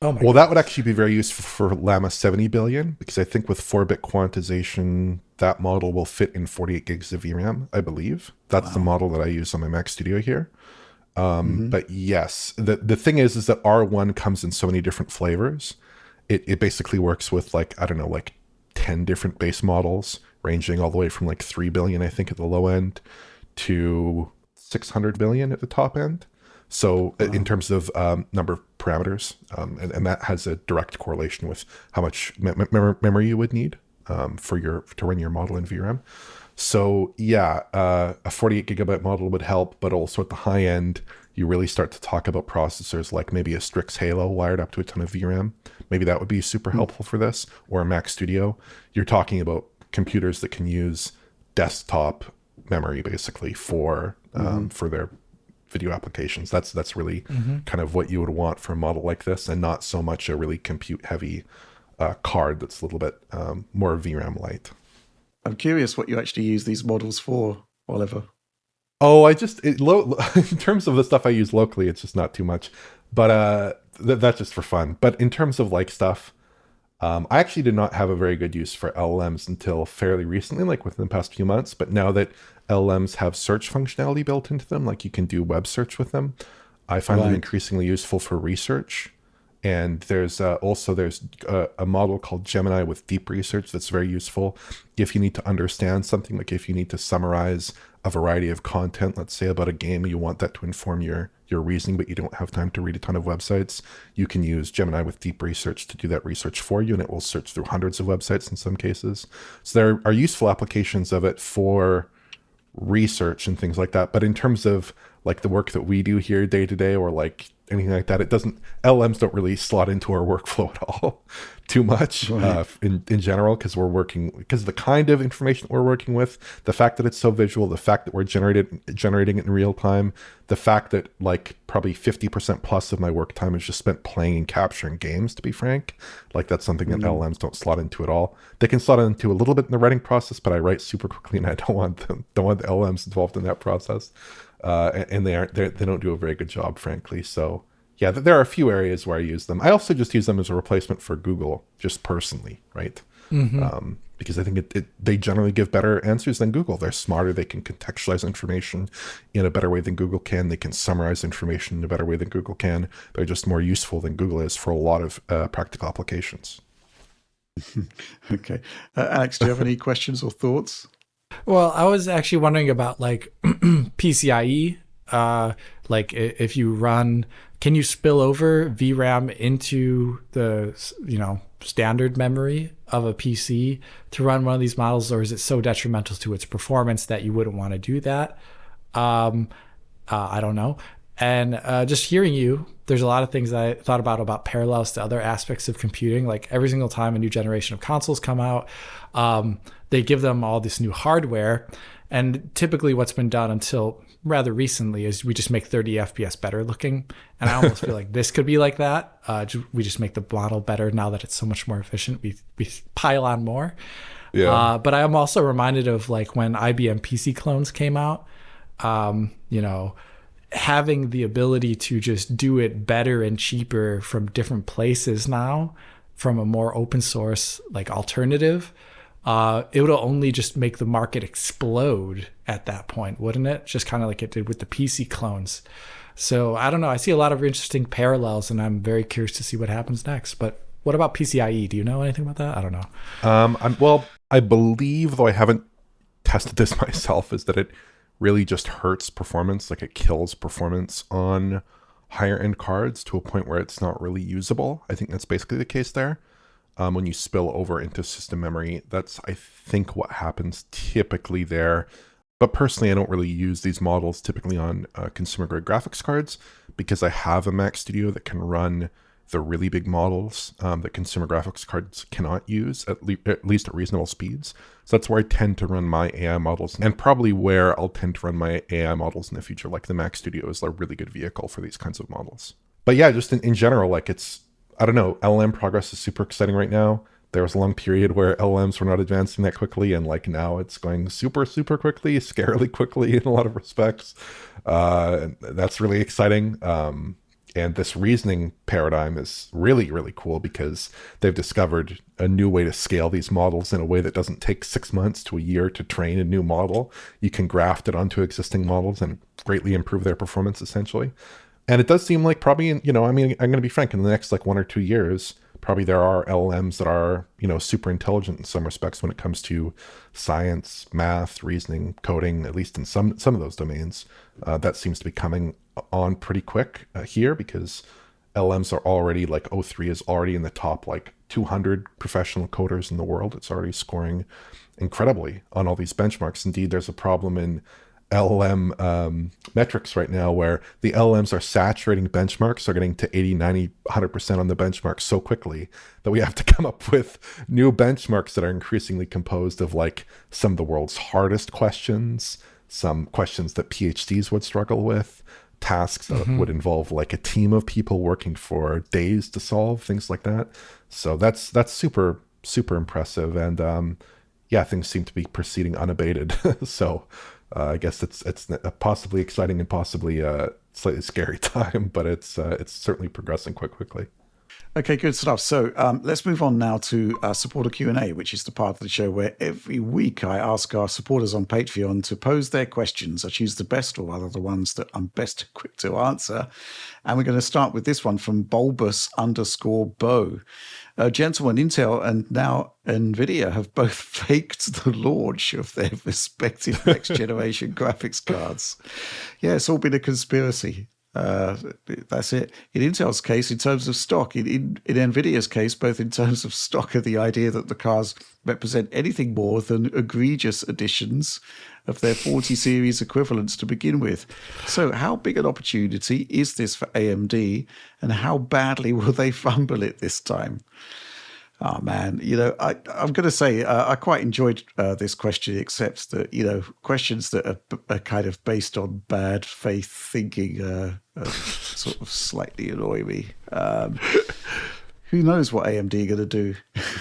Well, that would actually be very useful for Llama 70 billion, because I think with 4-bit quantization, that model will fit in 48 gigs of VRAM, I believe. That's the model that I use on my Mac Studio here. But yes, the thing is that R1 comes in so many different flavors. It basically works with like 10 different base models, ranging all the way from like 3 billion, I think, at the low end to 600 billion at the top end. So in terms of number of parameters, and that has a direct correlation with how much memory you would need to run your model in VRAM. So yeah, a 48 gigabyte model would help, but also at the high end, you really start to talk about processors like maybe a Strix Halo wired up to a ton of VRAM. Maybe that would be super helpful for this, or a Mac Studio. You're talking about computers that can use desktop memory basically for their video applications. That's really kind of what you would want for a model like this, and not so much a really compute heavy card that's a little bit more VRAM light. I'm curious what you actually use these models for, Oliver. Oh, in terms of the stuff I use locally, it's just not too much, but that's just for fun. But in terms of like stuff, I actually did not have a very good use for LLMs until fairly recently, like within the past few months. But now that LLMs have search functionality built into them, like you can do web search with them, I find them increasingly useful for research. And there's a model called Gemini with deep research that's very useful if you need to understand something, like if you need to summarize a variety of content, let's say about a game, you want that to inform your reasoning, but you don't have time to read a ton of websites. You can use Gemini with deep research to do that research for you, and it will search through hundreds of websites in some cases. So there are useful applications of it for research and things like that. But in terms of like the work that we do here day to day, or like anything like that. It doesn't, LLMs don't really slot into our workflow at all too much in general, because because the kind of information we're working with, the fact that it's so visual, the fact that we're generating it in real time, the fact that like probably 50% plus of my work time is just spent playing and capturing games, to be frank. Like that's something that LLMs don't slot into at all. They can slot into a little bit in the writing process, but I write super quickly and I don't want the LLMs involved in that process. And they don't do a very good job, frankly. So yeah, there are a few areas where I use them. I also just use them as a replacement for Google, just personally, right? Because I think they generally give better answers than Google. They're smarter. They can contextualize information in a better way than Google can. They can summarize information in a better way than Google can. They're just more useful than Google is for a lot of practical applications. Okay. Alex, do you have any questions or thoughts? Well, I was actually wondering about like PCIe. Like if you run, can you spill over VRAM into the standard memory of a PC to run one of these models, or is it so detrimental to its performance that you wouldn't want to do that? I don't know. And just hearing you, there's a lot of things I thought about parallels to other aspects of computing. Like every single time a new generation of consoles come out, they give them all this new hardware. And typically what's been done until rather recently is we just make 30 FPS better looking. And I almost feel like this could be like that. We just make the model better now that it's so much more efficient. We pile on more. Yeah. But I'm also reminded of like when IBM PC clones came out, having the ability to just do it better and cheaper from different places now, from a more open source like alternative, it would only just make the market explode at that point, wouldn't it? Just kind of like it did with the PC clones. So I don't know. I see a lot of interesting parallels, and I'm very curious to see what happens next. But what about PCIe? Do you know anything about that? I don't know. Well, I believe, though I haven't tested this myself, is that it really just hurts performance. Like it kills performance on higher end cards to a point where it's not really usable. I think that's basically the case there. When you spill over into system memory, that's, I think, what happens typically there. But personally, I don't really use these models typically on consumer grade graphics cards, because I have a Mac Studio that can run the really big models that consumer graphics cards cannot use, at least at reasonable speeds. So that's where I tend to run my AI models, and probably where I'll tend to run my AI models in the future. Like the Mac Studio is a really good vehicle for these kinds of models. But yeah, just in general, like I don't know, LLM progress is super exciting right now. There was a long period where LLMs were not advancing that quickly, and like now it's going super, super quickly, scarily quickly in a lot of respects. That's really exciting. And this reasoning paradigm is really, really cool, because they've discovered a new way to scale these models in a way that doesn't take 6 months to a year to train a new model. You can graft it onto existing models and greatly improve their performance, essentially. And it does seem like probably, I'm going to be frank, in the next like 1 or 2 years, probably there are LLMs that are, super intelligent in some respects when it comes to science, math, reasoning, coding, at least in some of those domains. That seems to be coming on pretty quick here, because LLMs are already like O3 is already in the top like 200 professional coders in the world. It's already scoring incredibly on all these benchmarks. Indeed, there's a problem in LLM metrics right now where the LLMs are saturating benchmarks, are getting to 80, 90, 100% on the benchmark so quickly that we have to come up with new benchmarks that are increasingly composed of like some of the world's hardest questions, some questions that PhDs would struggle with, tasks that would involve like a team of people working for days to solve, things like that. So that's super, super impressive. And things seem to be proceeding unabated. So I guess it's a possibly exciting and possibly a slightly scary time, but it's certainly progressing quite quickly. Okay, good stuff. So let's move on now to supporter Q&A, which is the part of the show where every week I ask our supporters on Patreon to pose their questions. I choose the best, or rather the ones that I'm best equipped to answer. And we're going to start with this one from Bulbous_Bo. Gentlemen, Intel and now Nvidia have both faked the launch of their respective next-generation graphics cards. Yeah, it's all been a conspiracy. That's it. In Intel's case, in terms of stock, in Nvidia's case, both in terms of stock and the idea that the cars represent anything more than egregious additions of their 40 series equivalents to begin with. So how big an opportunity is this for AMD, and how badly will they fumble it this time? Oh, man, I'm going to say I quite enjoyed this question, except that, questions that are kind of based on bad faith thinking sort of slightly annoy me. Who knows what AMD are going to do?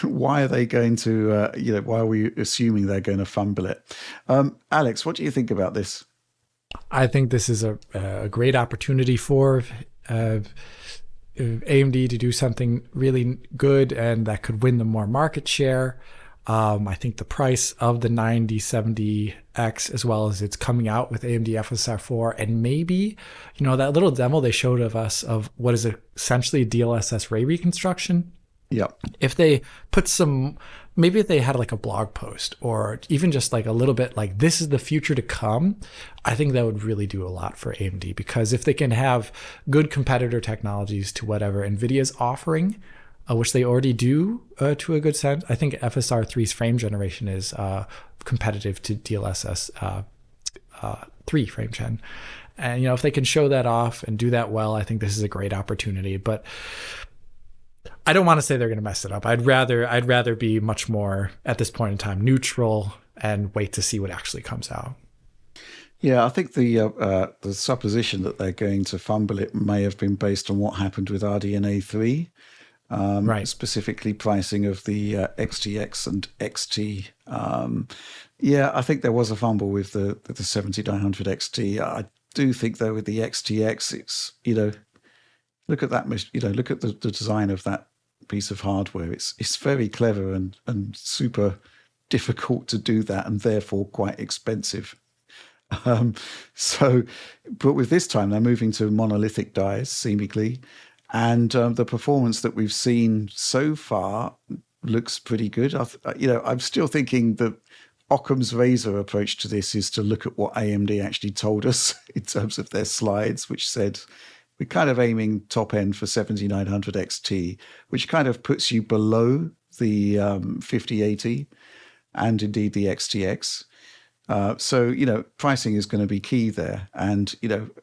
Why are they going to, why are we assuming they're going to fumble it? Alex, what do you think about this? I think this is a great opportunity for AMD to do something really good and that could win them more market share. I think the price of the 9070X, as well as it's coming out with AMD FSR 4, and maybe, that little demo they showed of us of what is essentially a DLSS ray reconstruction. Yeah. If they put maybe if they had like a blog post or even just like a little bit like this is the future to come, I think that would really do a lot for AMD, because if they can have good competitor technologies to whatever NVIDIA's offering, which they already do to a good sense, I think FSR 3's frame generation is competitive to DLSS 3 frame gen. And, if they can show that off and do that well, I think this is a great opportunity. But I don't want to say they're going to mess it up. I'd rather be much more at this point in time neutral and wait to see what actually comes out. Yeah, I think the supposition that they're going to fumble it may have been based on what happened with RDNA 3, right? Specifically pricing of the XTX and XT. Yeah, I think there was a fumble with the 7900 XT. I do think though with the XTX, it's look at that, look at the design of that piece of hardware. It's very clever and super difficult to do that, and therefore quite expensive. But with this time, they're moving to monolithic dies, seemingly, and the performance that we've seen so far looks pretty good. I'm still thinking that Occam's razor approach to this is to look at what AMD actually told us in terms of their slides, which said we're kind of aiming top end for 7900 XT, which kind of puts you below the 5080 and indeed the XTX. So, pricing is going to be key there, and,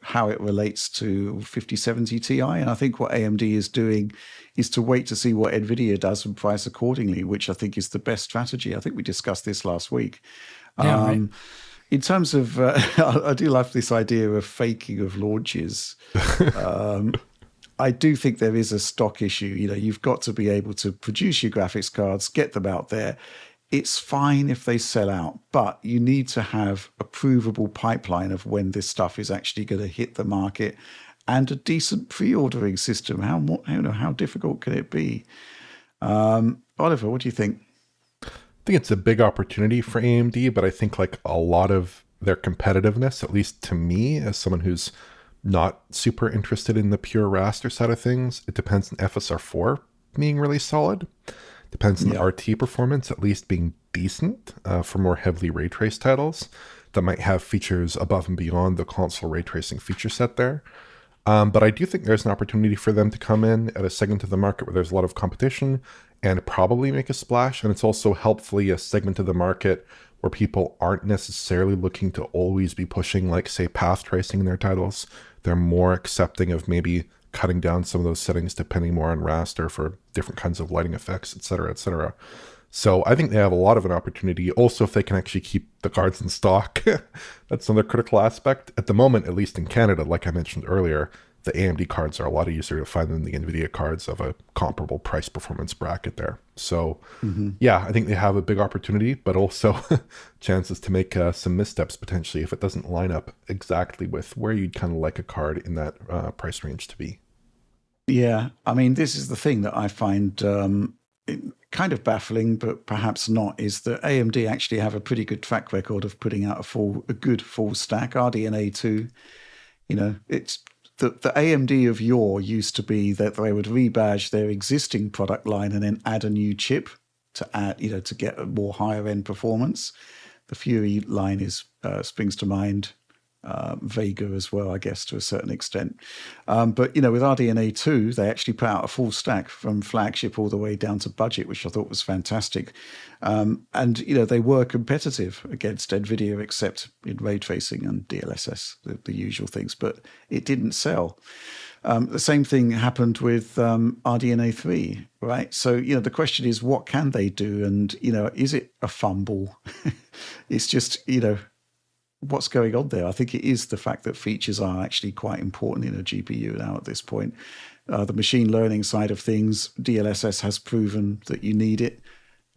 how it relates to 5070 Ti. And I think what AMD is doing is to wait to see what Nvidia does and price accordingly, which I think is the best strategy. I think we discussed this last week. Yeah, right. In terms of, I do love this idea of faking of launches. I do think there is a stock issue. You've got to be able to produce your graphics cards, get them out there. It's fine if they sell out, but you need to have a provable pipeline of when this stuff is actually going to hit the market, and a decent pre-ordering system. How difficult can it be? Oliver, what do you think? I think it's a big opportunity for AMD, but I think like a lot of their competitiveness, at least to me, as someone who's not super interested in the pure raster side of things, it depends on FSR 4 being really solid. Depends on the RT performance at least being decent for more heavily ray trace titles that might have features above and beyond the console ray tracing feature set there. But I do think there's an opportunity for them to come in at a segment of the market where there's a lot of competition and probably make a splash. And it's also helpfully a segment of the market where people aren't necessarily looking to always be pushing, like, say, path tracing in their titles. They're more accepting of maybe cutting down some of those settings depending more on raster for different kinds of lighting effects, et cetera, et cetera. So I think they have a lot of an opportunity. Also, if they can actually keep the cards in stock, that's another critical aspect. At the moment, at least in Canada, like I mentioned earlier, the AMD cards are a lot easier to find than the Nvidia cards of a comparable price performance bracket there. So yeah, I think they have a big opportunity, but also chances to make some missteps potentially if it doesn't line up exactly with where you'd kind of like a card in that price range to be. Yeah, I mean, this is the thing that I find kind of baffling, but perhaps not, is that AMD actually have a pretty good track record of putting out a good full stack. RDNA 2, it's the AMD of yore used to be that they would rebadge their existing product line and then add a new chip to add, to get a more higher end performance. The Fury line springs to mind. Vega as well, I guess, to a certain extent. But, you know, with RDNA 2, they actually put out a full stack from flagship all the way down to budget, which I thought was fantastic. And, you know, they were competitive against NVIDIA, except in ray tracing and DLSS, the usual things, but it didn't sell. The same thing happened with RDNA 3, right? So, you know, the question is, what can they do? And, you know, is it a fumble? It's just, you know, what's going on there? I think it is the fact that features are actually quite important in a GPU now at this point. The machine learning side of things, DLSS has proven that you need it.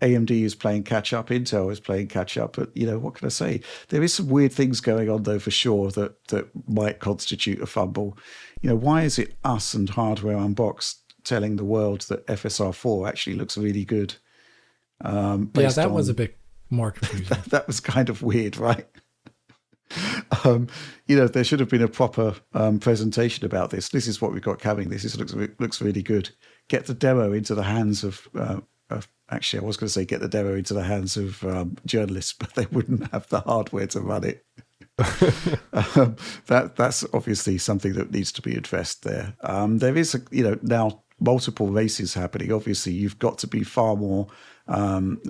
AMD is playing catch up. Intel is playing catch up. But, you know, what can I say? There is some weird things going on, though, for sure, that might constitute a fumble. You know, why is it us and Hardware Unboxed telling the world that FSR4 actually looks really good? That was a bit more confusing. That was kind of weird, right? You know, there should have been a proper presentation about this. This is what we've got coming. Looks really good. Get the demo into the hands of actually, I was going to say get the demo into the hands of journalists, but they wouldn't have the hardware to run it. That's obviously something that needs to be addressed there. There is, now multiple races happening. Obviously, you've got to be far more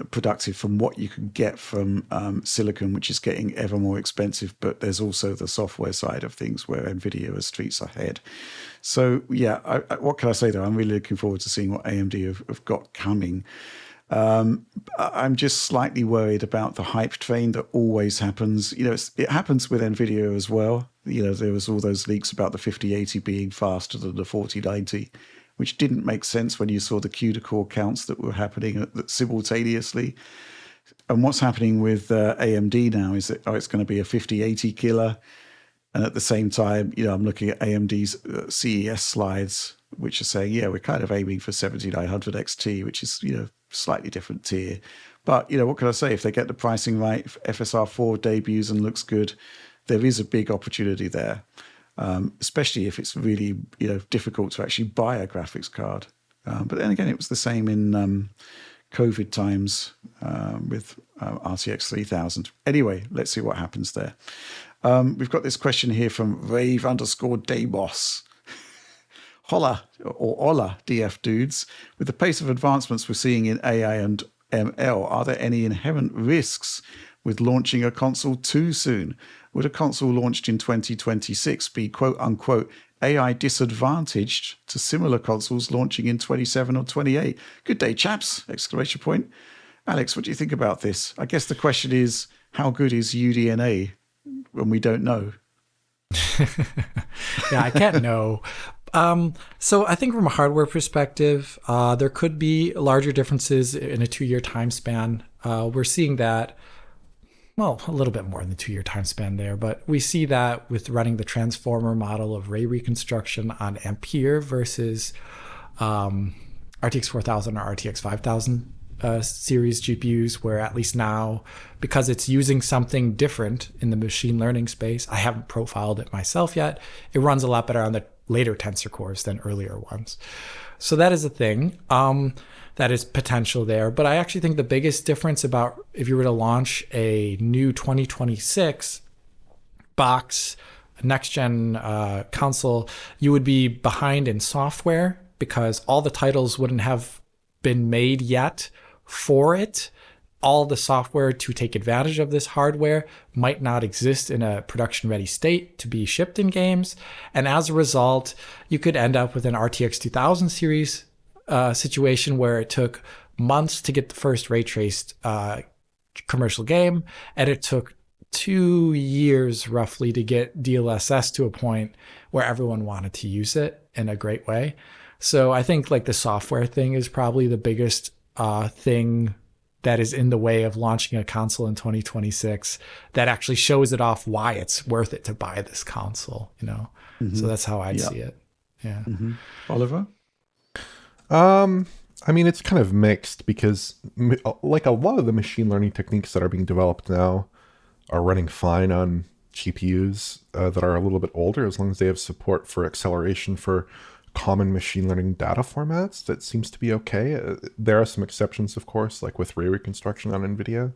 productive from what you can get from silicon, which is getting ever more expensive. But there's also the software side of things where NVIDIA are streets ahead. So, yeah, what can I say, though? I'm really looking forward to seeing what AMD have got coming. I'm just slightly worried about the hype train that always happens. You know, it happens with NVIDIA as well. You know, there was all those leaks about the 5080 being faster than the 4090, which didn't make sense when you saw the CUDA-core counts that were happening simultaneously. And what's happening with AMD now is that it's going to be a 5080 killer. And at the same time, you know, I'm looking at AMD's CES slides, which are saying, yeah, we're kind of aiming for 7900 XT, which is, you know, slightly different tier. But, you know, what can I say? If they get the pricing right, if FSR4 debuts and looks good, there is a big opportunity there, especially if it's really, you know, difficult to actually buy a graphics card. But then again, it was the same in COVID times with RTX 3000. Anyway, let's see what happens there. We've got this question here from Rave_Damos. Holla, or Hola, DF dudes. With the pace of advancements we're seeing in AI and ML, are there any inherent risks with launching a console too soon? Would a console launched in 2026 be quote-unquote AI disadvantaged to similar consoles launching in 27 or 28? Good day, chaps! Exclamation point. Alex, what do you think about this? I guess the question is, how good is UDNA when we don't know? Yeah, I can't know. So I think from a hardware perspective, there could be larger differences in a 2-year time span. We're seeing that, well, a little bit more than the 2-year time span there, but we see that with running the transformer model of ray reconstruction on Ampere versus RTX 4000 or RTX 5000 series GPUs, where at least now, because it's using something different in the machine learning space, I haven't profiled it myself yet, it runs a lot better on the later tensor cores than earlier ones. So that is a thing. That is potential there. But I actually think the biggest difference about if you were to launch a new 2026 box, next-gen console, you would be behind in software because all the titles wouldn't have been made yet for it. All the software to take advantage of this hardware might not exist in a production-ready state to be shipped in games. And as a result, you could end up with an RTX 2000 series situation where it took months to get the first ray-traced commercial game, and it took 2 years roughly to get DLSS to a point where everyone wanted to use it in a great way. So I think like the software thing is probably the biggest thing that is in the way of launching a console in 2026 that actually shows it off why it's worth it to buy this console, you know? Mm-hmm. So that's how I'd see it. Yeah. Mm-hmm. Oliver? I mean, it's kind of mixed because like a lot of the machine learning techniques that are being developed now are running fine on GPUs that are a little bit older, as long as they have support for acceleration for common machine learning data formats. That seems to be okay. There are some exceptions, of course, like with ray reconstruction on NVIDIA.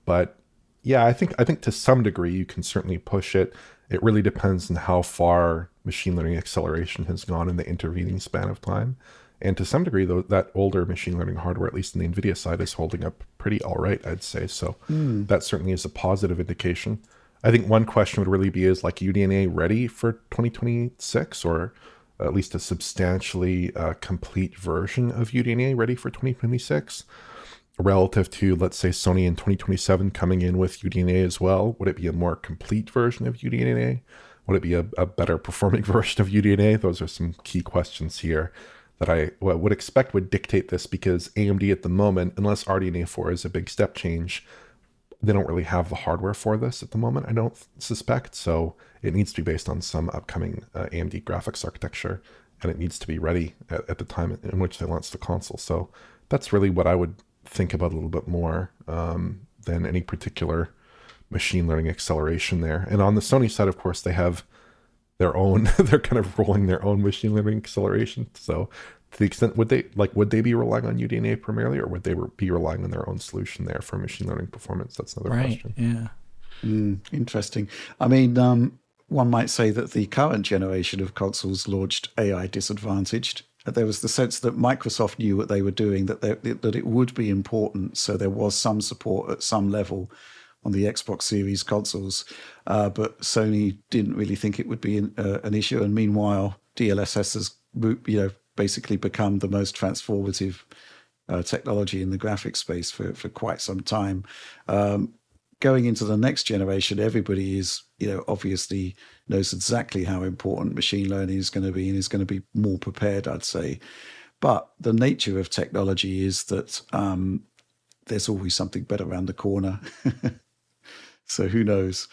But Yeah, I think to some degree you can certainly push it. It really depends on how far machine learning acceleration has gone in the intervening span of time. And to some degree, though, that older machine learning hardware, at least in the Nvidia side, is holding up pretty all right, I'd say. So that certainly is a positive indication. I think one question would really be, is like UDNA ready for 2026, or at least a substantially complete version of UDNA ready for 2026? Relative to, let's say, Sony in 2027 coming in with UDNA as well? Would it be a more complete version of UDNA? Would it be a better performing version of UDNA? Those are some key questions here that I would expect would dictate this, because AMD at the moment, unless RDNA 4 is a big step change, they don't really have the hardware for this at the moment, I don't suspect. So it needs to be based on some upcoming AMD graphics architecture, and it needs to be ready at the time in which they launch the console. So that's really what I would think about a little bit more than any particular machine learning acceleration there. And on the Sony side, of course, they have their own, they're kind of rolling their own machine learning acceleration. So to the extent, would they be relying on UDNA primarily, or would they be relying on their own solution there for machine learning performance? That's another question. Yeah. Interesting. I mean, one might say that the current generation of consoles launched AI disadvantaged. There was the sense that Microsoft knew what they were doing, that it would be important. So there was some support at some level on the Xbox Series consoles, but Sony didn't really think it would be an issue. And meanwhile, DLSS has, basically become the most transformative technology in the graphics space for quite some time. Going into the next generation, everybody is, obviously knows exactly how important machine learning is going to be, and is going to be more prepared, I'd say. But the nature of technology is that there's always something better around the corner. So who knows?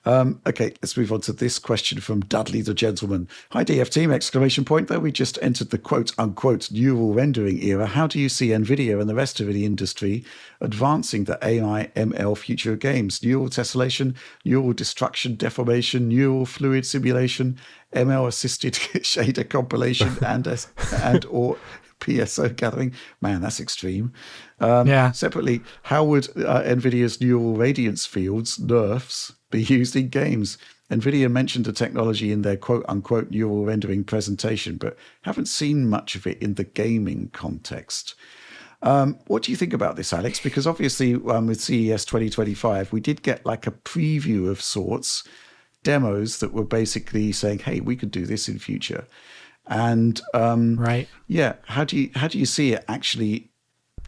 Okay, let's move on to this question from Dudley the Gentleman. Hi, DF team! Exclamation point. Though we just entered the quote-unquote neural rendering era, how do you see Nvidia and the rest of the industry advancing the AI ML future of games? Neural tessellation, neural destruction deformation, neural fluid simulation, ML-assisted shader compilation, and or PSO gathering. Man, that's extreme. Separately, how would NVIDIA's neural radiance fields, NeRFs, be used in games? NVIDIA mentioned the technology in their quote-unquote neural rendering presentation, but haven't seen much of it in the gaming context. What do you think about this, Alex? Because obviously with CES 2025, we did get like a preview of sorts, demos that were basically saying, hey, we could do this in future. And right. Yeah, how do you see it actually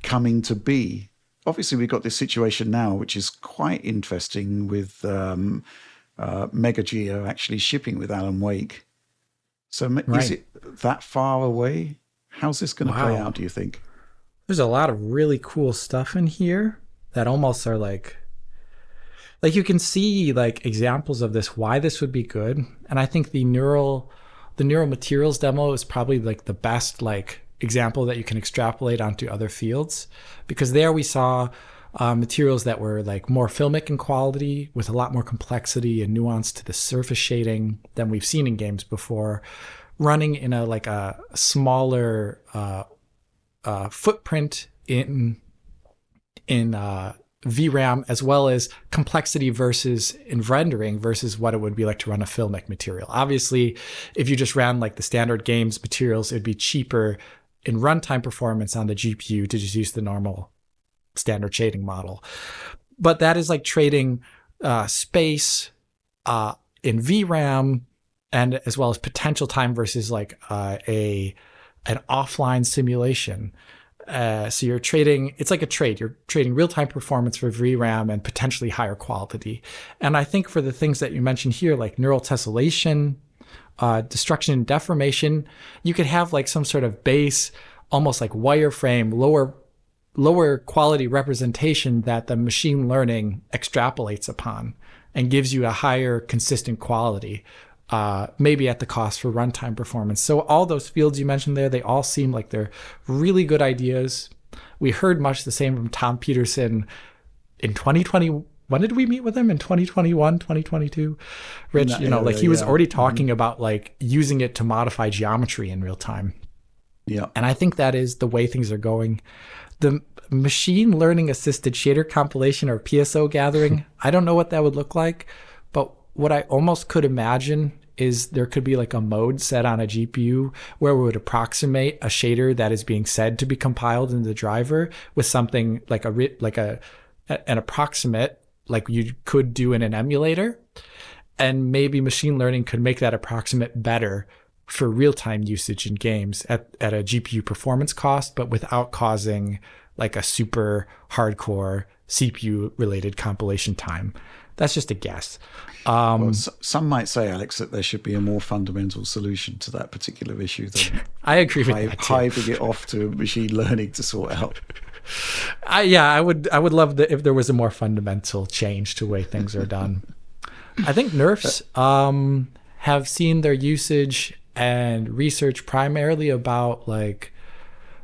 coming to be? Obviously, we've got this situation now, which is quite interesting with Mega Geo actually shipping with Alan Wake. So is it that far away? How's this going to play out, do you think? There's a lot of really cool stuff in here that almost are like you can see like examples of this, why this would be good. And I think the neural materials demo is probably like the best like example that you can extrapolate onto other fields, because there we saw materials that were like more filmic in quality, with a lot more complexity and nuance to the surface shading than we've seen in games before, running in a smaller footprint in VRAM, as well as complexity in rendering versus what it would be like to run a filmic material. Obviously, if you just ran like the standard games materials, it'd be cheaper in runtime performance on the GPU to just use the normal standard shading model. But that is like trading space in VRAM, and as well as potential time versus like an offline simulation. So you're trading, it's like a trade. You're trading real-time performance for VRAM and potentially higher quality. And I think for the things that you mentioned here, like neural tessellation, destruction and deformation, you could have like some sort of base, almost like wireframe, lower quality representation that the machine learning extrapolates upon and gives you a higher consistent quality, maybe at the cost for runtime performance. So all those fields you mentioned there, they all seem like they're really good ideas. We heard much the same from Tom Peterson in 2020. When did we meet with him? In 2021, 2022? Rich, he was already talking about like using it to modify geometry in real time. Yeah. And I think that is the way things are going. the machine learning assisted shader compilation or PSO gathering, I don't know what that would look like, but what I almost could imagine is there could be like a mode set on a GPU where we would approximate a shader that is being said to be compiled in the driver with something like an approximate, like you could do in an emulator, and maybe machine learning could make that approximate better for real-time usage in games at a GPU performance cost, but without causing like a super hardcore CPU related compilation time. That's just a guess. Well, some might say, Alex, that there should be a more fundamental solution to that particular issue than I agree with that too. Hiving it off to machine learning to sort out. I would love if there was a more fundamental change to the way things are done. I think nerfs have seen their usage and research primarily about like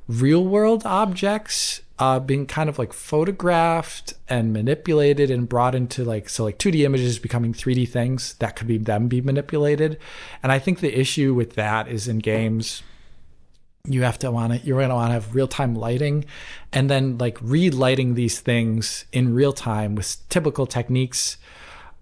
real world objects being kind of like photographed and manipulated and brought into like 2D images becoming 3D things that could be manipulated. And I think the issue with that is in games, you're going to want to have real-time lighting, and then like relighting these things in real time with typical techniques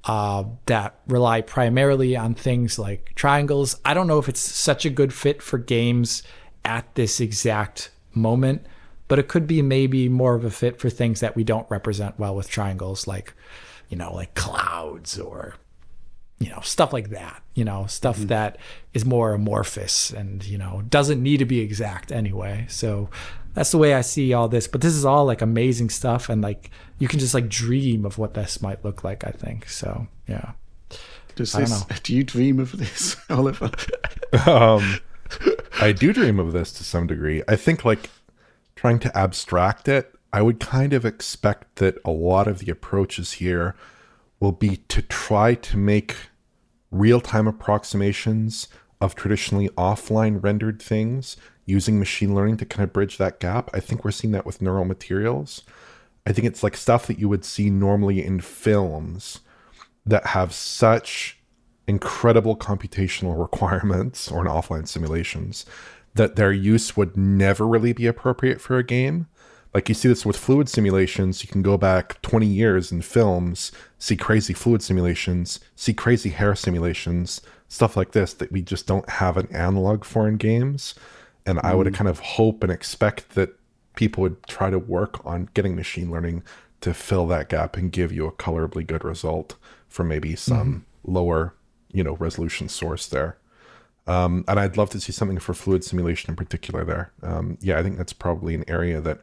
that rely primarily on things like triangles. I don't know if it's such a good fit for games at this exact moment, but it could be maybe more of a fit for things that we don't represent well with triangles, like, like clouds or, stuff like that, stuff that is more amorphous and, doesn't need to be exact anyway. So that's the way I see all this, but this is all like amazing stuff. And like, you can just like dream of what this might look like, I think. So, yeah. Do you dream of this, Oliver? I do dream of this to some degree. I think like trying to abstract it, I would kind of expect that a lot of the approaches here will be to try to make real-time approximations of traditionally offline rendered things using machine learning to kind of bridge that gap. I think we're seeing that with neural materials. I think it's like stuff that you would see normally in films that have such incredible computational requirements or in offline simulations that their use would never really be appropriate for a game. Like you see this with fluid simulations. You can go back 20 years in films, see crazy fluid simulations, see crazy hair simulations, stuff like this that we just don't have an analog for in games. And I would kind of hope and expect that people would try to work on getting machine learning to fill that gap and give you a colorably good result for maybe some lower, resolution source there. And I'd love to see something for fluid simulation in particular there. I think that's probably an area that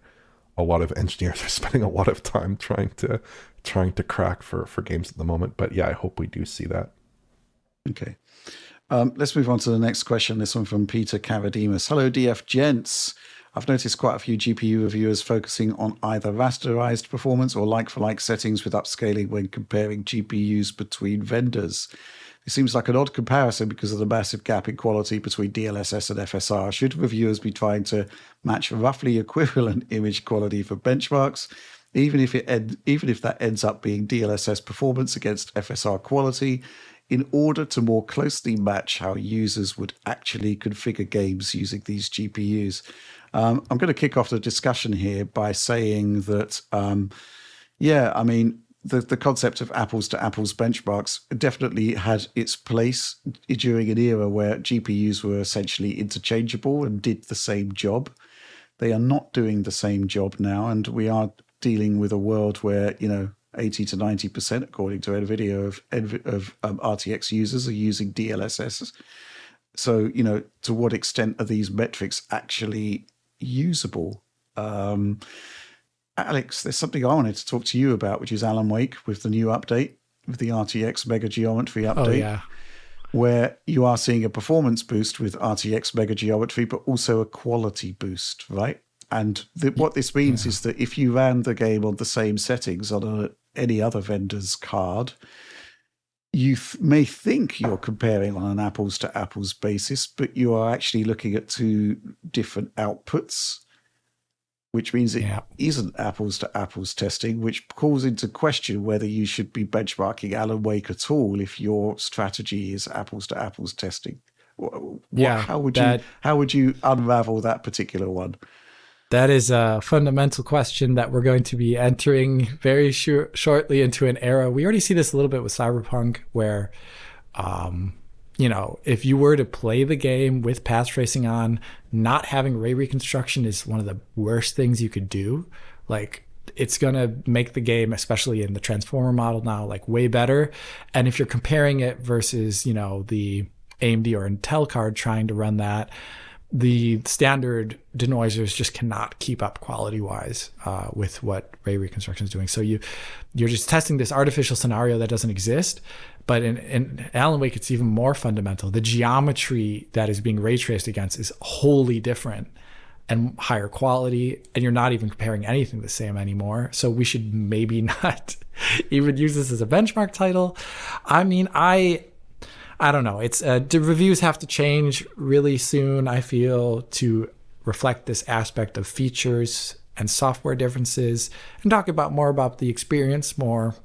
a lot of engineers are spending a lot of time trying to crack for games at the moment. But yeah, I hope we do see that. Okay. Let's move on to the next question. This one from Peter Cavadimas. Hello, DF gents. I've noticed quite a few GPU reviewers focusing on either rasterized performance or like-for-like settings with upscaling when comparing GPUs between vendors. It seems like an odd comparison because of the massive gap in quality between DLSS and FSR. Should reviewers be trying to match roughly equivalent image quality for benchmarks, even if that ends up being DLSS performance against FSR quality, in order to more closely match how users would actually configure games using these GPUs? I'm going to kick off the discussion here by saying that, the concept of apples to apples benchmarks definitely had its place during an era where GPUs were essentially interchangeable and did the same job. They are not doing the same job now, and we are dealing with a world where, 80 to 90%, according to Nvidia, of RTX users are using DLSS. So, to what extent are these metrics actually usable? Alex, there's something I wanted to talk to you about, which is Alan Wake with the new update, with the RTX Mega Geometry update, where you are seeing a performance boost with RTX Mega Geometry, but also a quality boost, right? And what this means is that if you ran the game on the same settings on any other vendor's card, you may think you're comparing on an apples to apples basis, but you are actually looking at two different outputs, which means it isn't apples to apples testing, which calls into question whether you should be benchmarking Alan Wake at all if your strategy is apples to apples testing. How would you unravel that particular one? That is a fundamental question that we're going to be entering very shortly into an era. We already see this a little bit with Cyberpunk, where, if you were to play the game with path tracing on, not having ray reconstruction is one of the worst things you could do. Like, it's going to make the game, especially in the Transformer model now, like way better. And if you're comparing it versus, the AMD or Intel card trying to run that, the standard denoisers just cannot keep up quality wise with what ray reconstruction is doing. So you're just testing this artificial scenario that doesn't exist. But in Alan Wake, it's even more fundamental. The geometry that is being ray traced against is wholly different and higher quality, and you're not even comparing anything the same anymore. So we should maybe not even use this as a benchmark title. I mean, I don't know. It's the reviews have to change really soon, I feel, to reflect this aspect of features and software differences, and talk more about the experience more.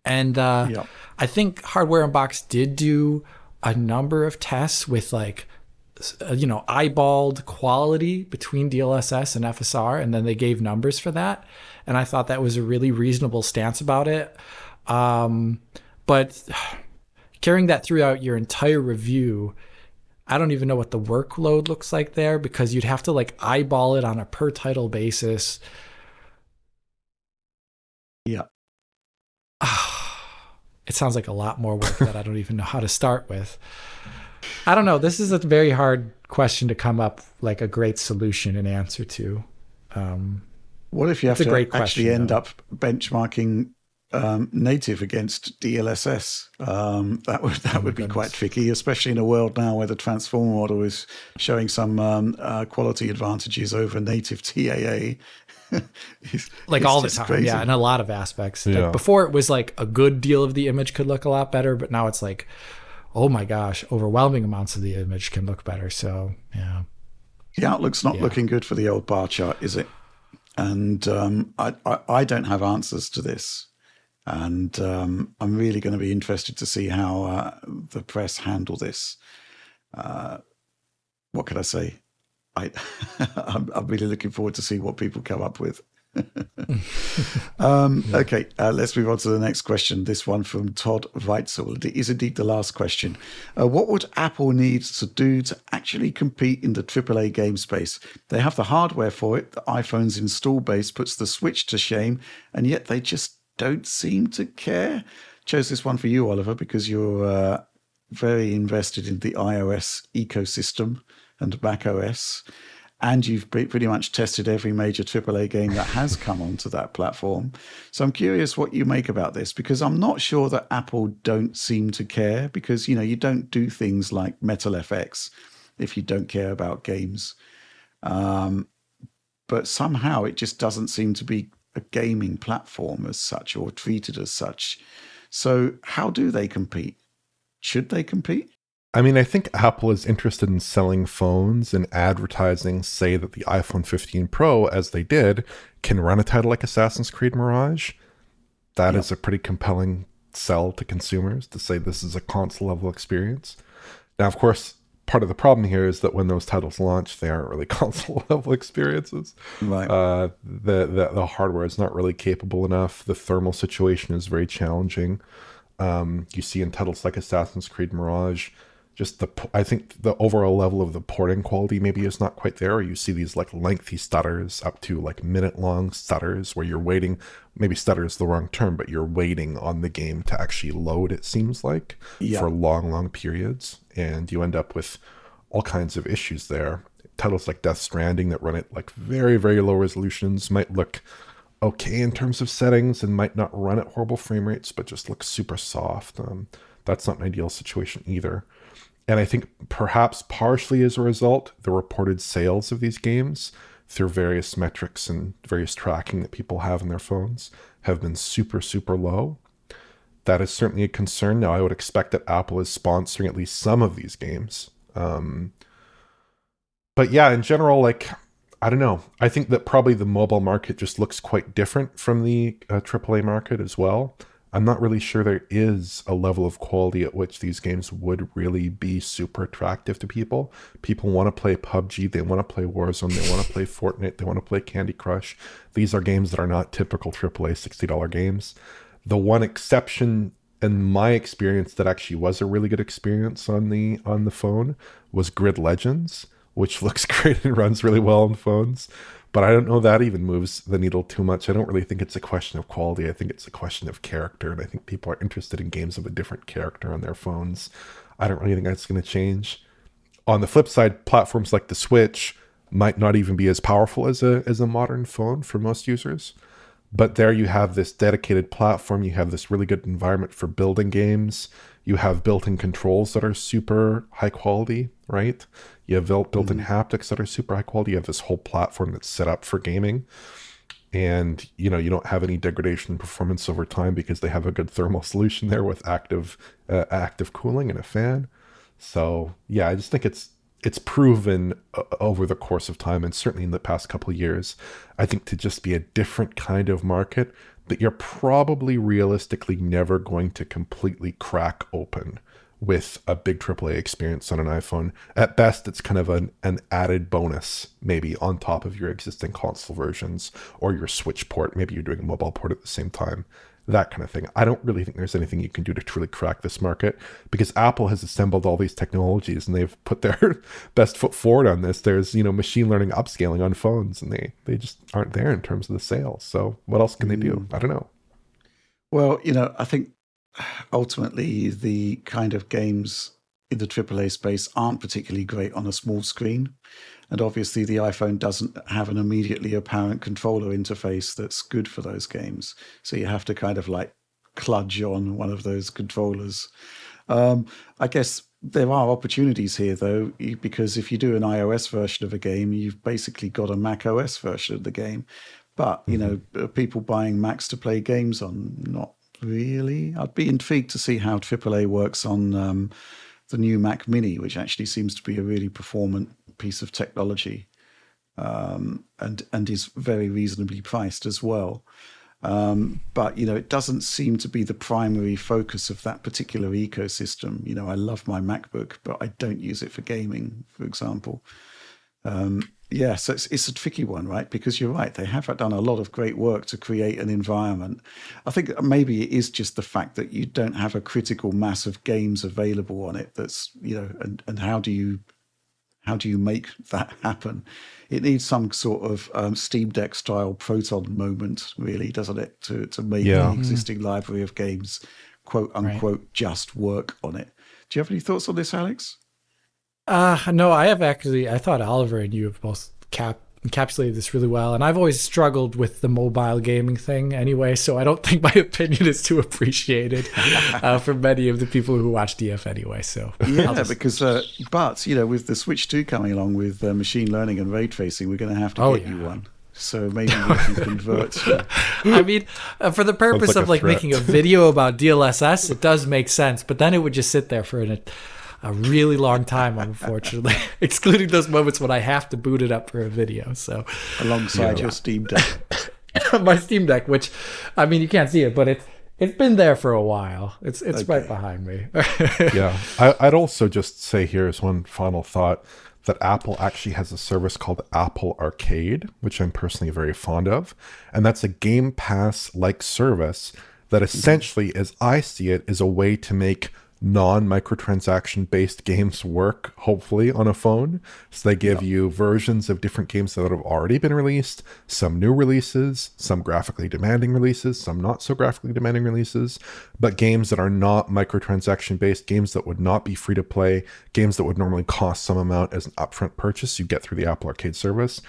And I think Hardware Unboxed did do a number of tests with eyeballed quality between DLSS and FSR, and then they gave numbers for that. And I thought that was a really reasonable stance about it. But carrying that throughout your entire review, I don't even know what the workload looks like there, because you'd have to eyeball it on a per title basis. Yeah. It sounds like a lot more work that I don't even know how to start with. I don't know. This is a very hard question to come up like a great solution and answer to. What if you have to actually end up benchmarking native against DLSS? That would be quite tricky, especially in a world now where the transformer model is showing some quality advantages over native TAA. It's all the time, crazy. Yeah, in a lot of aspects. Yeah. Before it was a good deal of the image could look a lot better, but now it's oh my gosh, overwhelming amounts of the image can look better. So yeah, the outlook's not looking good for the old bar chart, is it? And I don't have answers to this. And I'm really going to be interested to see how the press handle this. What can I say? I'm really looking forward to see what people come up with. Okay, let's move on to the next question. This one from Todd Weitzel. It is indeed the last question. What would Apple need to do to actually compete in the AAA game space? They have the hardware for it. The iPhone's install base puts the Switch to shame, and yet they just don't seem to care. Chose this one for you, Oliver, because you're very invested in the iOS ecosystem and macOS, and you've pretty much tested every major AAA game that has come onto that platform. So I'm curious what you make about this, because I'm not sure that Apple don't seem to care, because you don't do things like Metal FX if you don't care about games. But somehow it just doesn't seem to be a gaming platform as such, or treated as such. So how do they compete? Should they compete? I mean, I think Apple is interested in selling phones and advertising, say that the iPhone 15 Pro, as they did, can run a title like Assassin's Creed Mirage. That is a pretty compelling sell to consumers, to say this is a console level experience. Now, of course, part of the problem here is that when those titles launch, they aren't really console level experiences. Right. The hardware is not really capable enough. The thermal situation is very challenging. You see in titles like Assassin's Creed Mirage, I think the overall level of the porting quality maybe is not quite there. You see these lengthy stutters, up to minute-long stutters, where you're waiting. Maybe stutter is the wrong term, but you're waiting on the game to actually load, it seems like, for long periods. And you end up with all kinds of issues there. Titles like Death Stranding that run at very, very low resolutions might look okay in terms of settings and might not run at horrible frame rates, but just look super soft. That's not an ideal situation either. And I think perhaps partially as a result, the reported sales of these games through various metrics and various tracking that people have in their phones have been super, super low. That is certainly a concern. Now, I would expect that Apple is sponsoring at least some of these games. But yeah, in general, I don't know. I think that probably the mobile market just looks quite different from the AAA market as well. I'm not really sure there is a level of quality at which these games would really be super attractive to people. People want to play PUBG, they want to play Warzone, they want to play Fortnite, they want to play Candy Crush. These are games that are not typical AAA $60 games. The one exception in my experience that actually was a really good experience on the phone was Grid Legends, which looks great and runs really well on phones. But I don't know that even moves the needle too much. I don't really think it's a question of quality. I think it's a question of character. And I think people are interested in games of a different character on their phones. I don't really think that's going to change. On the flip side, platforms like the Switch might not even be as powerful as a modern phone for most users. But there you have this dedicated platform. You have this really good environment for building games. You have built-in controls that are super high quality, right? You have built-in haptics that are super high quality. You have this whole platform that's set up for gaming. And, you don't have any degradation in performance over time because they have a good thermal solution there with active cooling and a fan. So, yeah, I just think it's proven over the course of time, and certainly in the past couple of years, I think, to just be a different kind of market that you're probably realistically never going to completely crack open with a big AAA experience on an iPhone. At best, it's kind of an added bonus, maybe on top of your existing console versions or your Switch port. Maybe you're doing a mobile port at the same time, that kind of thing. I don't really think there's anything you can do to truly crack this market, because Apple has assembled all these technologies and they've put their best foot forward on this. There's, machine learning upscaling on phones, and they just aren't there in terms of the sales. So what else can they do? I don't know. Well, I think ultimately the kind of games in the AAA space aren't particularly great on a small screen. And obviously the iPhone doesn't have an immediately apparent controller interface that's good for those games. So you have to kind of like kludge on one of those controllers. I guess there are opportunities here, though, because if you do an iOS version of a game, you've basically got a Mac OS version of the game. But, people buying Macs to play games on, not really. I'd be intrigued to see how AAA works on the new Mac Mini, which actually seems to be a really performant piece of technology, and is very reasonably priced as well. But it doesn't seem to be the primary focus of that particular ecosystem. I love my MacBook, but I don't use it for gaming, for example. So it's a tricky one, right? Because you're right, they have done a lot of great work to create an environment. I think maybe it is just the fact that you don't have a critical mass of games available on it. That's and how do you make that happen? It needs some sort of Steam Deck style Proton moment, really, doesn't it, to make the existing library of games, quote unquote, just work on it. Do you have any thoughts on this, Alex? No, I have actually. I thought Oliver and you have both encapsulated this really well, and I've always struggled with the mobile gaming thing anyway, so I don't think my opinion is too appreciated for many of the people who watch DF anyway. So because with the Switch 2 coming along with machine learning and ray tracing, we're going to have to get you one. So maybe we can convert. I mean, for the purpose of making a video about DLSS, it does make sense, but then it would just sit there for a really long time, unfortunately, excluding those moments when I have to boot it up for a video. So alongside your Steam Deck, my Steam Deck, which, I mean, you can't see it, but it's been there for a while. It's right behind me. Yeah, I'd also just say here as one final thought that Apple actually has a service called Apple Arcade, which I'm personally very fond of, and that's a Game Pass-like service that essentially, as I see it, is a way to make non-microtransaction based games work, hopefully, on a phone. So they give you versions of different games that have already been released, some new releases, some graphically demanding releases, some not so graphically demanding releases, but games that are not microtransaction based, games that would not be free to play, games that would normally cost some amount as an upfront purchase you get through the Apple Arcade service.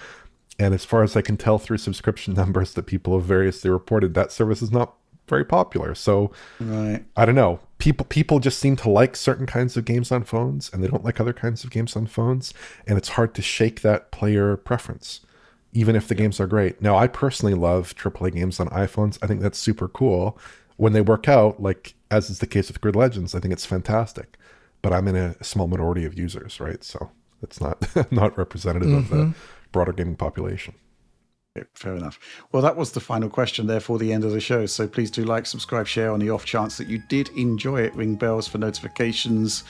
And as far as I can tell through subscription numbers that people have variously reported, that service is not very popular. So I don't know. People just seem to like certain kinds of games on phones, and they don't like other kinds of games on phones, and it's hard to shake that player preference, even if the games are great. Now, I personally love AAA games on iPhones. I think that's super cool. When they work out, like as is the case with Grid Legends, I think it's fantastic. But I'm in a small minority of users, right? So it's not representative of the broader gaming population. Yeah, fair enough. Well, that was the final question there for the end of the show. So please do like, subscribe, share on the off chance that you did enjoy it. Ring bells for notifications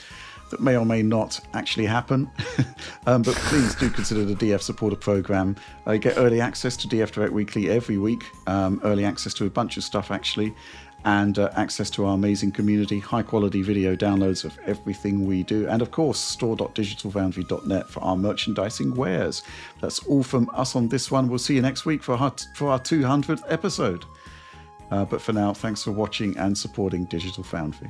that may or may not actually happen. But please do consider the DF Supporter Program. You get early access to DF Direct Weekly every week, early access to a bunch of stuff actually, and access to our amazing community, high quality video downloads of everything we do, and of course store.digitalfoundry.net for our merchandising wares. That's all from us on this one. We'll see you next week for our 200th episode. But for now, thanks for watching and supporting Digital Foundry.